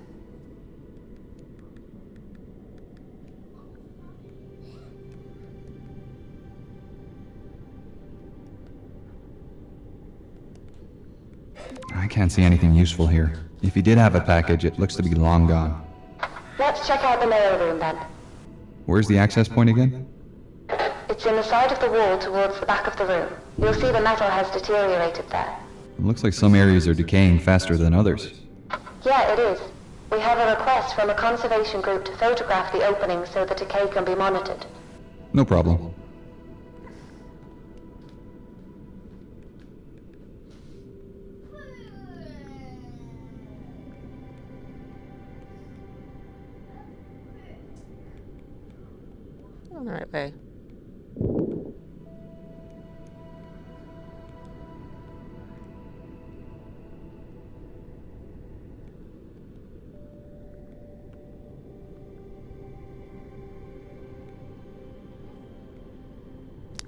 I can't see anything useful here. If he did have a package, it looks to be long gone. Let's check out the mailroom then. Where's the access point again? It's in the side of the wall towards the back of the room. You'll see the metal has deteriorated there. It looks like some areas are decaying faster than others. Yeah, it is. We have a request from a conservation group to photograph the opening so the decay can be monitored. No problem. All right, way.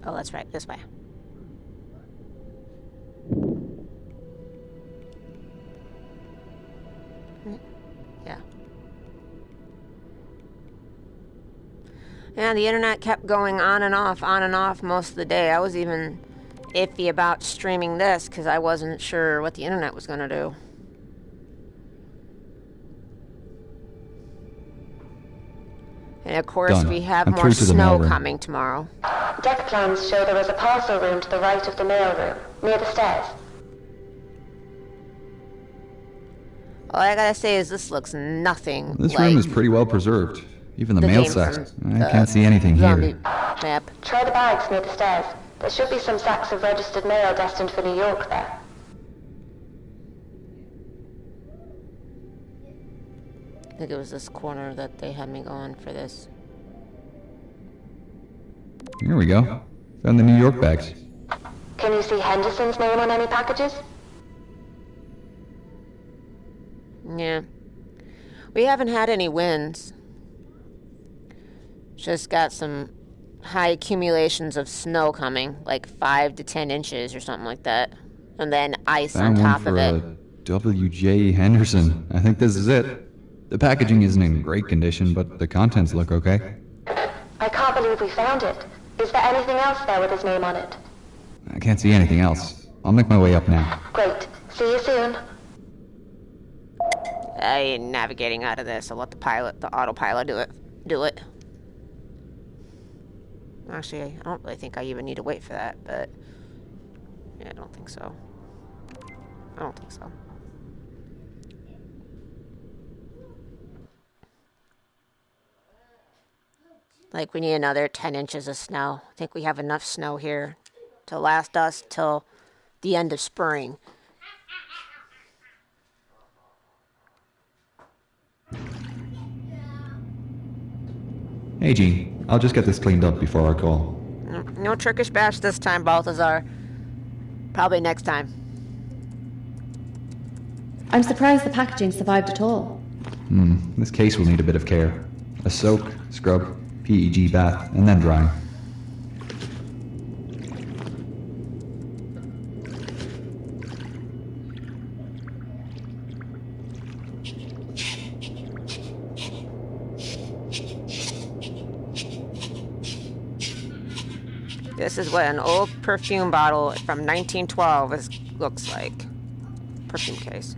Oh, that's right, this way. Yeah. Yeah, the internet kept going on and off most of the day. I was even iffy about streaming this because I wasn't sure what the internet was going to do. And of course, Done. we have I'm more through to the snow mailroom. coming tomorrow. Deck plans show there is a parcel room to the right of the mailroom, near the stairs. All I gotta say is this looks nothing This like room is pretty well preserved. Even the the mail game sack. from I can't see anything zombie here. map. Try the bags near the stairs. There should be some sacks of registered mail destined for New York there. I think it was this corner that they had me going for this. Here we go. Found the New York bags. Can you see Henderson's name on any packages? Yeah. We haven't had any winds. Just got some high accumulations of snow coming, like 5 to 10 inches or something like that. And then ice on Found one top for of it. a W.J. Henderson. I think this is it. The packaging isn't in great condition, but the contents look okay. I can't believe we found it. Is there anything else there with his name on it? I can't see anything else. I'll make my way up now. Great. See you soon. I ain't navigating out of this. I'll let the autopilot do it. Actually, I don't really think I even need to wait for that, but yeah, I don't think so. Like, we need another 10 inches of snow. I think we have enough snow here to last us till the end of spring. Hey, Jean. I'll just get this cleaned up before our call. No Turkish bash this time, Balthazar. Probably next time. I'm surprised the packaging survived at all. This case will need a bit of care. A soak, scrub, PEG bath, and then drying. This is what an old perfume bottle from 1912 looks like. Perfume case.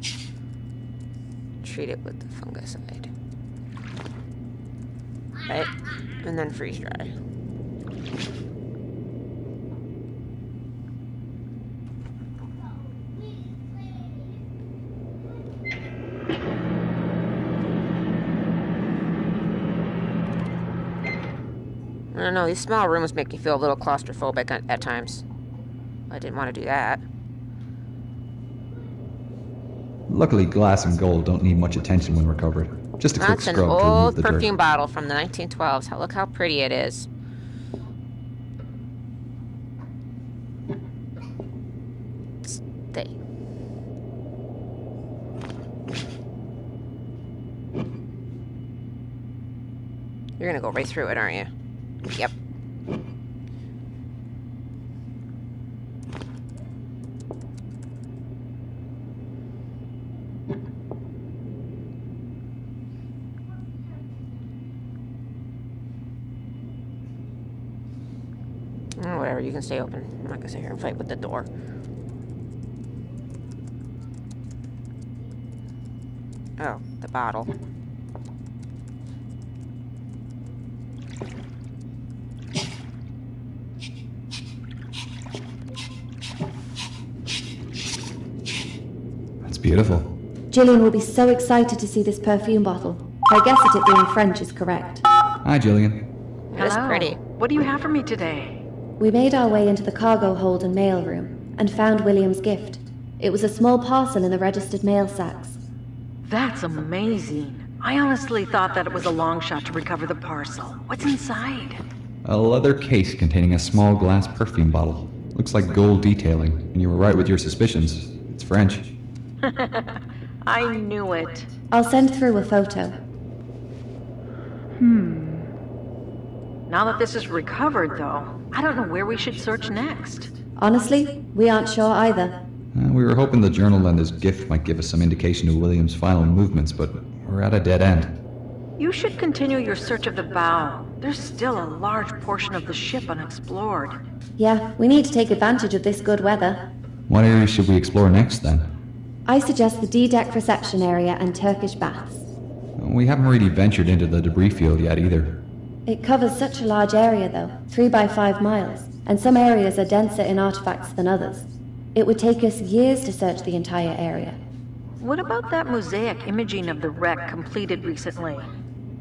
Treat it with the fungicide. Right? And then freeze dry. I don't know, these small rooms make me feel a little claustrophobic at times. I didn't want to do that. Luckily, glass and gold don't need much attention when recovered. Just a quick That's an scrub to remove old the dirt. perfume bottle from the 1912s. Look how pretty it is. Stay. You're gonna go right through it, aren't you? Yep. Oh, whatever, you can stay open. I'm not gonna sit here and fight with the door. Oh, the bottle. That's beautiful. Gillian will be so excited to see this perfume bottle. I guess that it being French is correct. Hi, Jillian. That's Hello. pretty. What do you have for me today? We made our way into the cargo hold and mail room and found William's gift. It was a small parcel in the registered mail sacks. That's amazing. I honestly thought that it was a long shot to recover the parcel. What's inside? A leather case containing a small glass perfume bottle. Looks like gold detailing, and you were right with your suspicions. It's French. I knew it. I'll send through a photo. Now that this is recovered, though, I don't know where we should search next. Honestly, we aren't sure either. We were hoping the journal and his gift might give us some indication of William's final movements, but we're at a dead end. You should continue your search of the bow. There's still a large portion of the ship unexplored. Yeah, we need to take advantage of this good weather. What areas should we explore next, then? I suggest the D-deck reception area and Turkish baths. We haven't really ventured into the debris field yet, either. It covers such a large area, though, 3 by 5 miles, and some areas are denser in artifacts than others. It would take us years to search the entire area. What about that mosaic imaging of the wreck completed recently?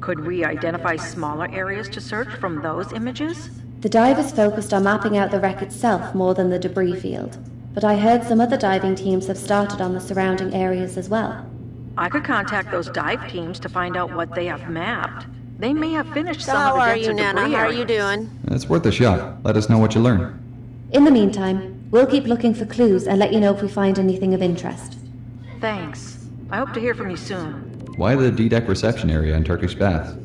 Could we identify smaller areas to search from those images? The divers focused on mapping out the wreck itself more than the debris field, but I heard some other diving teams have started on the surrounding areas as well. I could contact those dive teams to find out what they have mapped. They may have finished So some how of the are denser you, Nana? debris How are you areas. doing? It's worth a shot. Let us know what you learn. In the meantime, we'll keep looking for clues and let you know if we find anything of interest. Thanks. I hope to hear from you soon. Why the D-deck reception area and Turkish bath?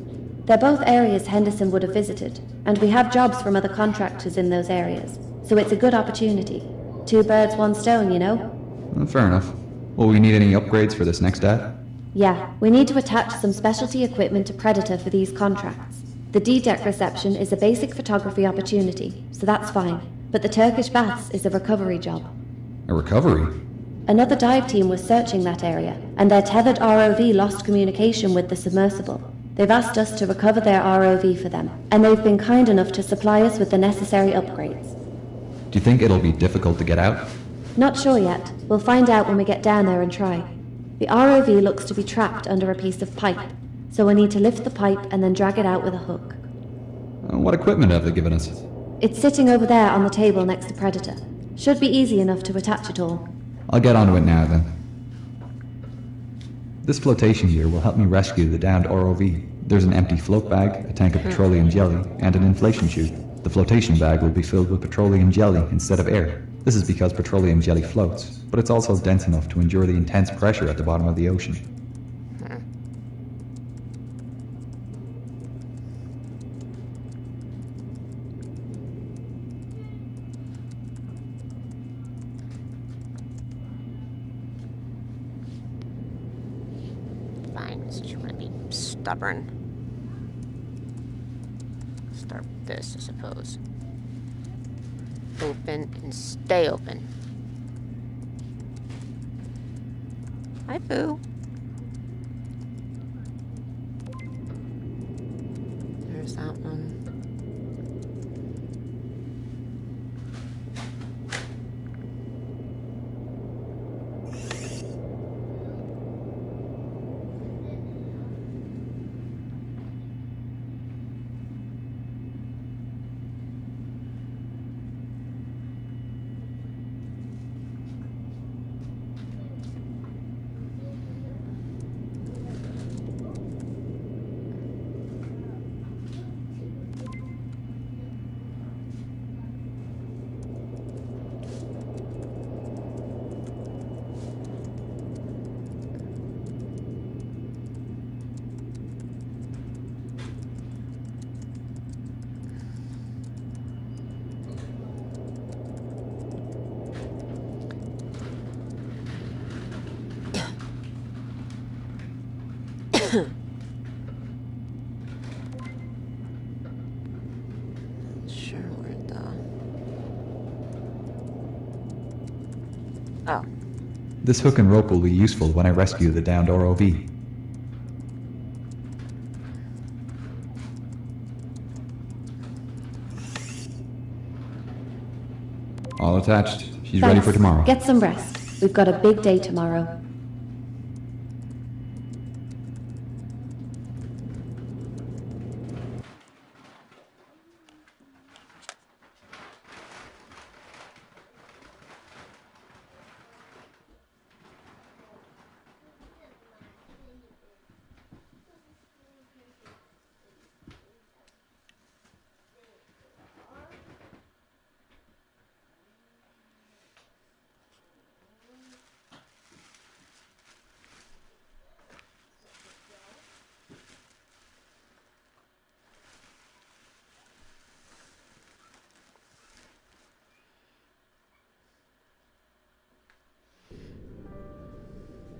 They're both areas Henderson would have visited, and we have jobs from other contractors in those areas, so it's a good opportunity. 2 birds, 1 stone, you know? Fair enough. Will we need any upgrades for this next ad? Yeah, we need to attach some specialty equipment to Predator for these contracts. The D-deck reception is a basic photography opportunity, so that's fine. But the Turkish baths is a recovery job. A recovery? Another dive team was searching that area, and their tethered ROV lost communication with the submersible. They've asked us to recover their ROV for them, and they've been kind enough to supply us with the necessary upgrades. Do you think it'll be difficult to get out? Not sure yet. We'll find out when we get down there and try. The ROV looks to be trapped under a piece of pipe, so we need to lift the pipe and then drag it out with a hook. What equipment have they given us? It's sitting over there on the table next to Predator. Should be easy enough to attach it all. I'll get onto it now, then. This flotation gear will help me rescue the downed ROV. There's an empty float bag, a tank of petroleum jelly, and an inflation tube. The flotation bag will be filled with petroleum jelly instead of air. This is because petroleum jelly floats, but it's also dense enough to endure the intense pressure at the bottom of the ocean. Fine, since you want to be stubborn. Start with this, I suppose. Open and stay open. Hi, Boo. There's that one. Sure, where the... Oh. This hook and rope will be useful when I rescue the downed ROV. All attached. She's ready for tomorrow. Get some rest. We've got a big day tomorrow.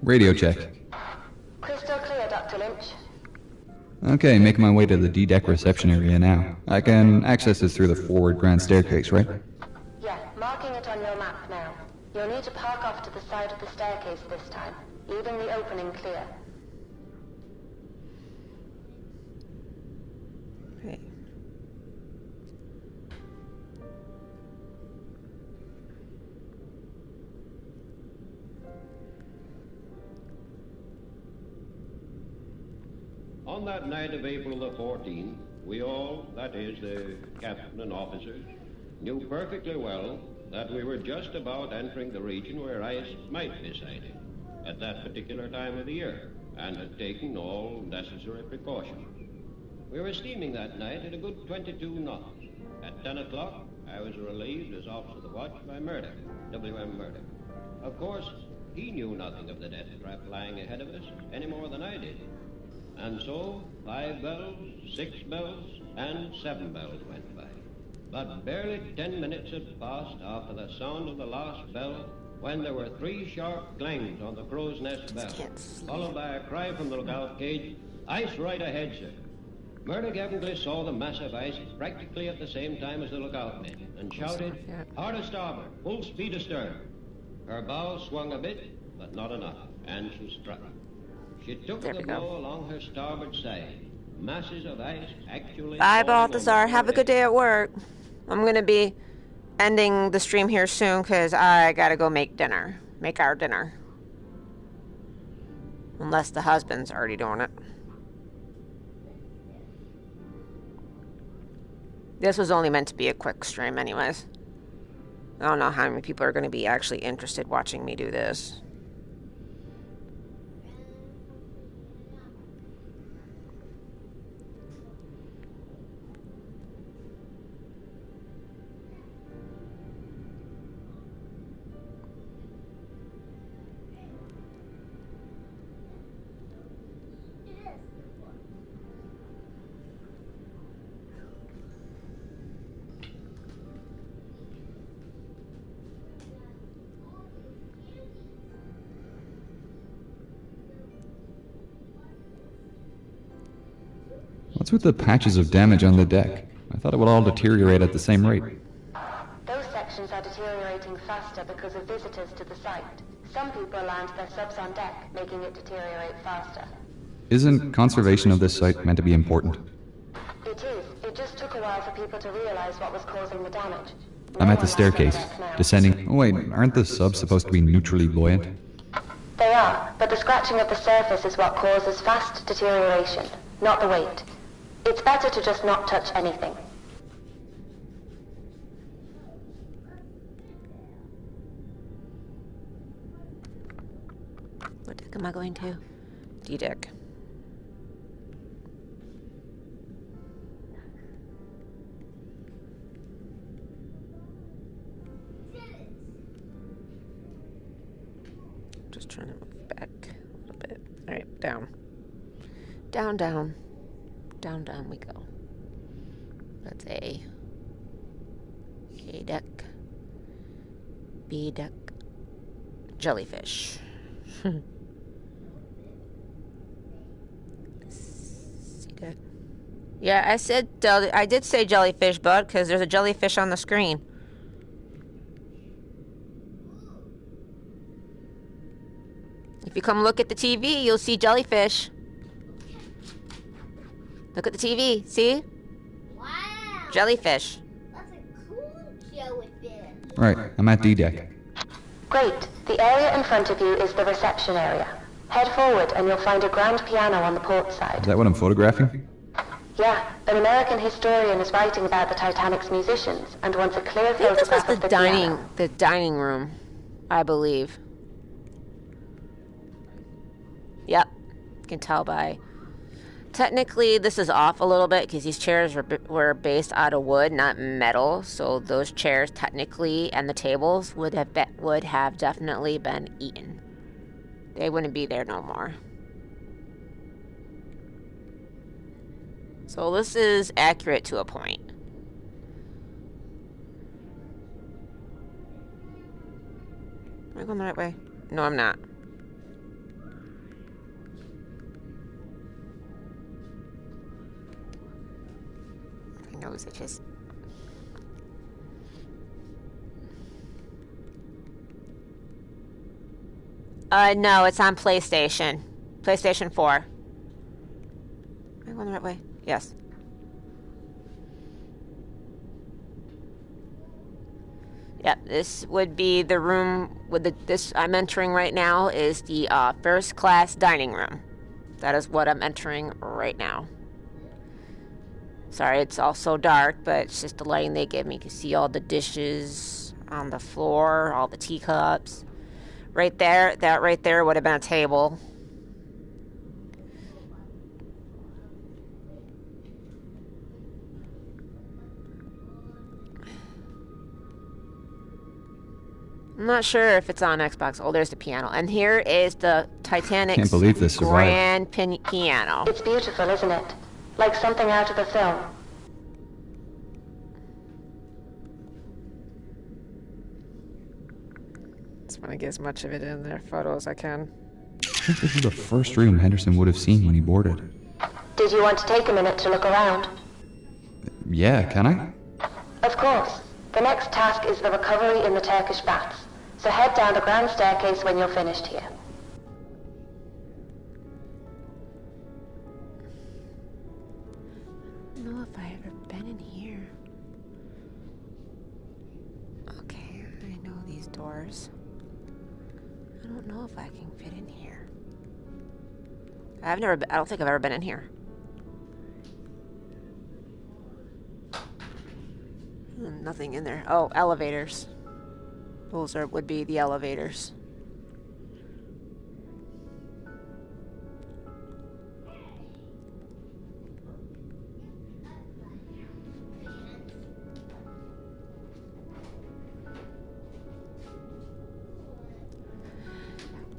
Radio check. Crystal clear, Dr. Lynch. Okay, making my way to the D-deck reception area now. I can access this through the forward grand staircase, right? Yeah, marking it on your map now. You'll need to park off to the side of the staircase this time, leaving the opening clear. Okay. On that night of April the 14th, we all, that is, the captain and officers, knew perfectly well that we were just about entering the region where ice might be sighted at that particular time of the year, and had taken all necessary precautions. We were steaming that night at a good 22 knots. At 10 o'clock, I was relieved as officer of the watch by Murdoch, W.M. Murdoch. Of course, he knew nothing of the death trap lying ahead of us, any more than I did. And so, 5 bells, 6 bells, and 7 bells went by. But barely 10 minutes had passed after the sound of the last bell when there were 3 sharp clangs on the crow's nest bell, followed by a cry from the lookout cage, "Ice right ahead, sir." Murdoch evidently saw the massive ice practically at the same time as the lookout men, and shouted, "Hard a starboard, full speed astern." Her bow swung a bit, but not enough, and she struck. She took the blow along her starboard side. Masses of ice actually... Bye, Balthazar. Have a good day at work. I'm going to be ending the stream here soon because I got to go make dinner. Make our dinner. Unless the husband's already doing it. This was only meant to be a quick stream anyways. I don't know how many people are going to be actually interested watching me do this. What's with the patches of damage on the deck? I thought it would all deteriorate at the same rate. Those sections are deteriorating faster because of visitors to the site. Some people land their subs on deck, making it deteriorate faster. Isn't conservation of this site meant to be important? It is. It just took a while for people to realize what was causing the damage. I'm at the staircase, descending. Oh wait, aren't the subs supposed to be neutrally buoyant? They are, but the scratching of the surface is what causes fast deterioration, not the weight. It's better to just not touch anything. What deck am I going to? D deck. Just trying to move back a little bit. Alright, down. Down, down. Down, down we go. That's A. A deck. B deck. Jellyfish. C deck. Yeah, I did say jellyfish, bud, because there's a jellyfish on the screen. If you come look at the TV, you'll see jellyfish. Look at the TV. See? Wow. Jellyfish. That's a cool jellyfish. Right, I'm at D deck. Great. The area in front of you is the reception area. Head forward and you'll find a grand piano on the port side. Is that what I'm photographing? Yeah, an American historian is writing about the Titanic's musicians and wants a clear I think this photograph was of the the dining room, I believe. Yep, you can tell by. Technically, this is off a little bit because these chairs were based out of wood, not metal. So those chairs, technically, and the tables would have definitely been eaten. They wouldn't be there no more. So this is accurate to a point. Am I going the right way? No, I'm not. Nose itches. No, it's on PlayStation. PlayStation 4. Am I going the right way? Yes. Yep, this would be the room with this I'm entering right now is the first class dining room. That is what I'm entering right now. Sorry, it's all so dark, but it's just the lighting they give me. You can see all the dishes on the floor, all the teacups. Right there, that right there would have been a table. I'm not sure if it's on Xbox. Oh, there's the piano. And here is the Titanic's Can't believe this survived. Grand piano. It's beautiful, isn't it? Like something out of a film. Just want to get as much of it in their photo as I can. I think this is the first room Henderson would have seen when he boarded. Did you want to take a minute to look around? Yeah, can I? Of course. The next task is the recovery in the Turkish baths. So head down the grand staircase when you're finished here. I don't know if I've ever been in here. Okay, I know these doors. I don't know if I can fit in here. I don't think I've ever been in here. Nothing in there. Oh, elevators. Those would be the elevators.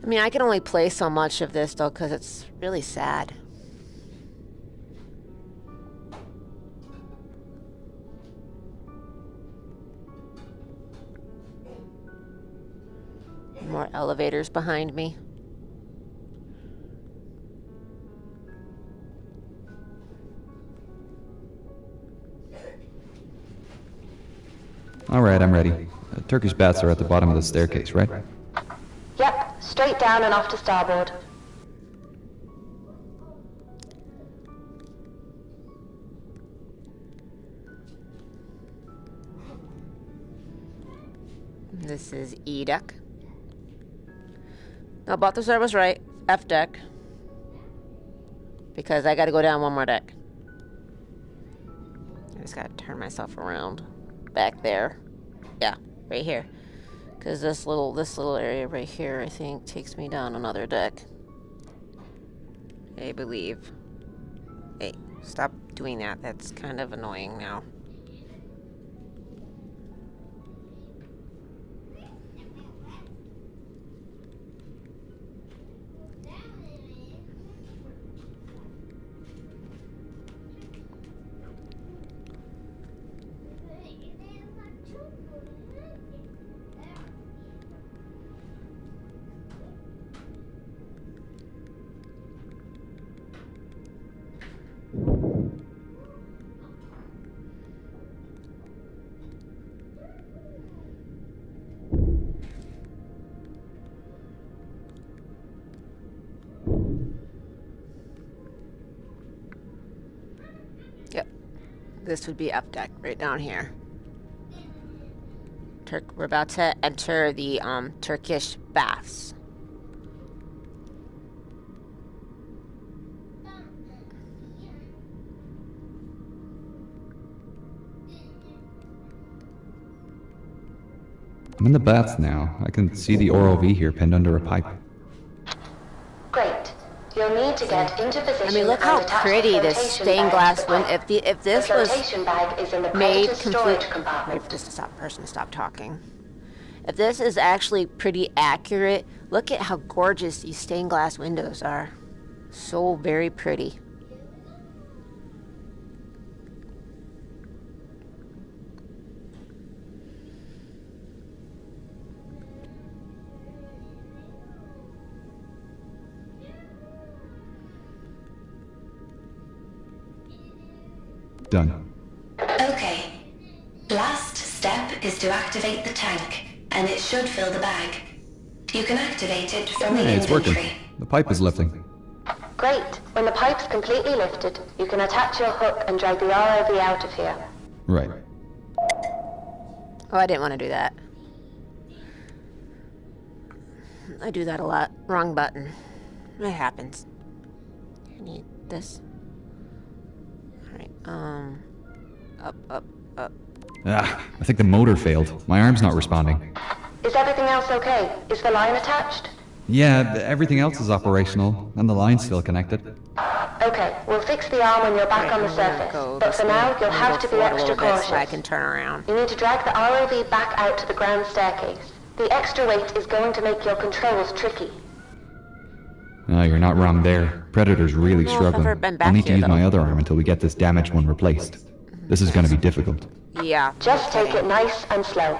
I mean, I can only play so much of this, though, because it's really sad. More elevators behind me. Alright, I'm ready. Turkish baths are at the bottom of the staircase, right? Yep, straight down and off to starboard. This is E deck. No, Balthazar was right. F deck. Because I gotta go down one more deck. I just gotta turn myself around. Back there. Yeah, right here. Because this little area right here, I think, takes me down another deck. I believe. Hey, stop doing that. That's kind of annoying now. This would be up deck, right down here. We're about to enter the Turkish baths. I'm in the baths now. I can see the ROV here pinned under a pipe. Great. You'll need to get into position. I mean, look how pretty this stained glass window. If this was made complete, wait for this person to stop talking. If this is actually pretty accurate, look at how gorgeous these stained glass windows are. So very pretty. Done. Okay. Last step is to activate the tank, and it should fill the bag. You can activate it from the Hey, it's working. inventory. The pipe is lifting. Great. When the pipe's completely lifted, you can attach your hook and drag the ROV out of here. Right. Oh, I didn't want to do that. I do that a lot. Wrong button. It happens. I need this. Alright, up. Ah, I think the motor failed. My arm's not responding. Is everything else okay? Is the line attached? Yeah, everything else is operational, and the line's still connected. Okay, we'll fix the arm when you're back on the surface. But for now, you'll have to be extra cautious. So I can turn around. You need to drag the ROV back out to the grand staircase. The extra weight is going to make your controls tricky. No, you're not wrong there. Predator's really struggling. I'll need to use my other arm until we get this damaged one replaced. This is going to be difficult. Yeah. Just take it nice and slow.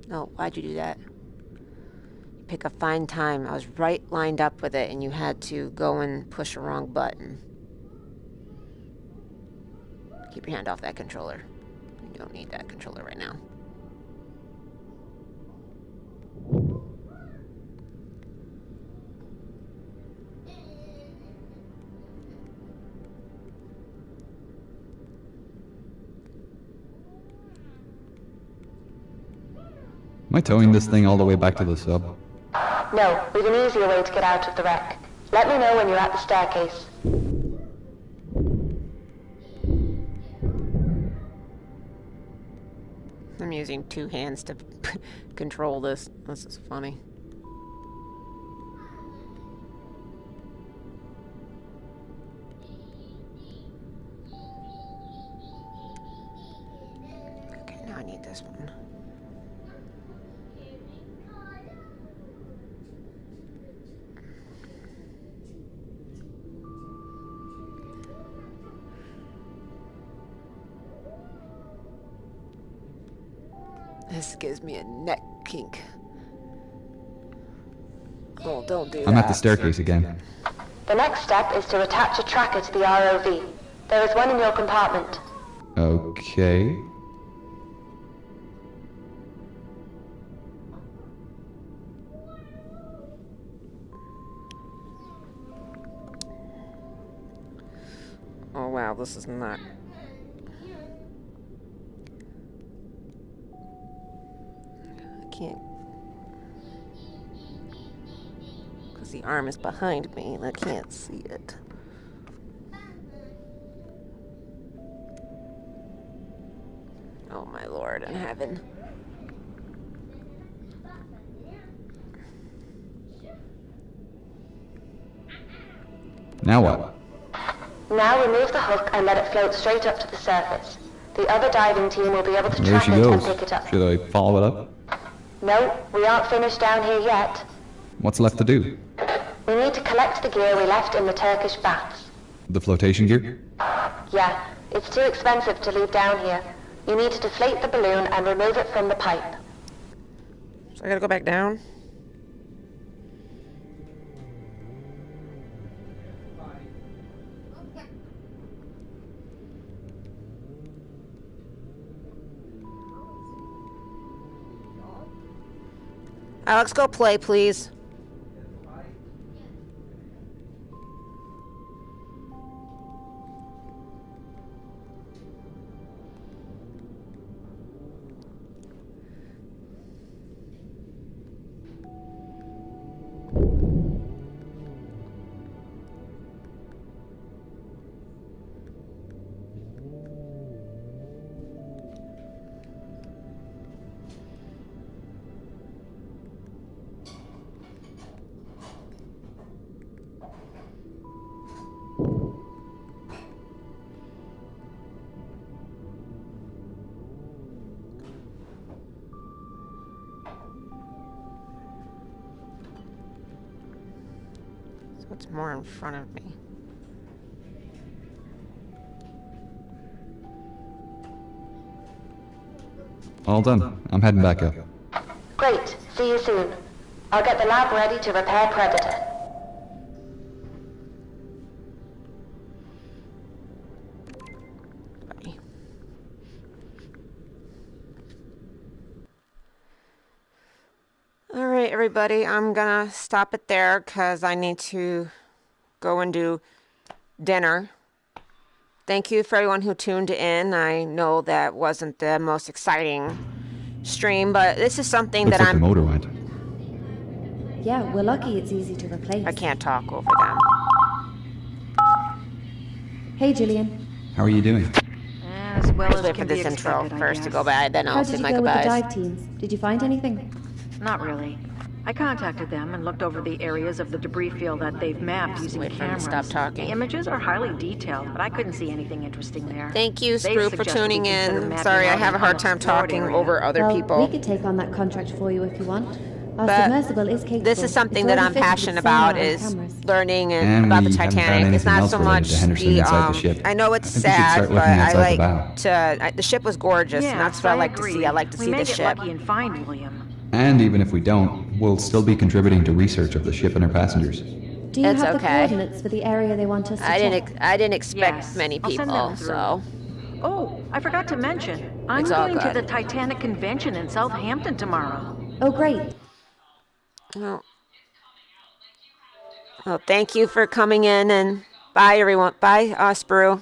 No, why'd you do that? Pick a fine time. I was right lined up with it, and you had to go and push the wrong button. Keep your hand off that controller. You don't need that controller right now. Am I towing this thing all the way back to the sub? No, we've an easier way to get out of the wreck. Let me know when you're at the staircase. I'm using two hands to control this. This is funny. Okay, now I need this one. This gives me a neck kink. Oh, don't do that. I'm at the staircase again. The next step is to attach a tracker to the ROV. There is one in your compartment. Okay. Oh wow, this is not... I can't... Because the arm is behind me and I can't see it. Oh my Lord in heaven. Now what? Now remove the hook and let it float straight up to the surface. The other diving team will be able to There track she it and goes. pick it up. Should I follow it up? No, we aren't finished down here yet. What's left to do? We need to collect the gear we left in the Turkish baths. The flotation gear? Yeah, it's too expensive to leave down here. You need to deflate the balloon and remove it from the pipe. So I gotta go back down? Alex, go play, please. So it's more in front of me. All done. I'm heading back up. Great, see you soon. I'll get the lab ready to repair Predator. Bye. All right, everybody, I'm gonna stop it there because I need to go and do dinner. Thank you for everyone who tuned in. I know that wasn't the most exciting stream, but this is something Looks that like the motor went. Yeah, we're lucky it's easy to replace. I can't talk over them. Hey, Gillian. How are you doing? As well Let's as wait for can be this intro expected, I first to guess. go by, then How I'll did say you my go with the goodbyes. dive teams? Did you find anything? Not really. I contacted them and looked over the areas of the debris field that they've mapped using Wait for him to cameras. stop talking. The images are highly detailed, but I couldn't see anything interesting there. Thank you, They Sprue, for suggested tuning we consider in. mapping Sorry, I out have a an hard time unexplored talking area. over other Well, people. we could take on that contract for you if you want. Our But submersible is capable. this is something It's that already I'm fitted with passionate sonar about and is cameras. learning And about the we haven't found Titanic. It's anything not else so related much to Henderson the inside the ship. I know it's I think we should sad, start but looking I outside the bow. like to. The ship was gorgeous, and that's what I like to see. I like to we see may the get ship. lucky and find William. And even if we don't, we'll still be contributing to research of the ship and her passengers. Do you It's have the okay. coordinates for the area they want us to I check? didn't expect Yes, many I'll send people, them through. so Oh, I forgot to mention. I'm It's all going to good. the Titanic convention in Southampton tomorrow. Oh, great. well, thank you for coming in, and bye everyone. Bye, Sprue.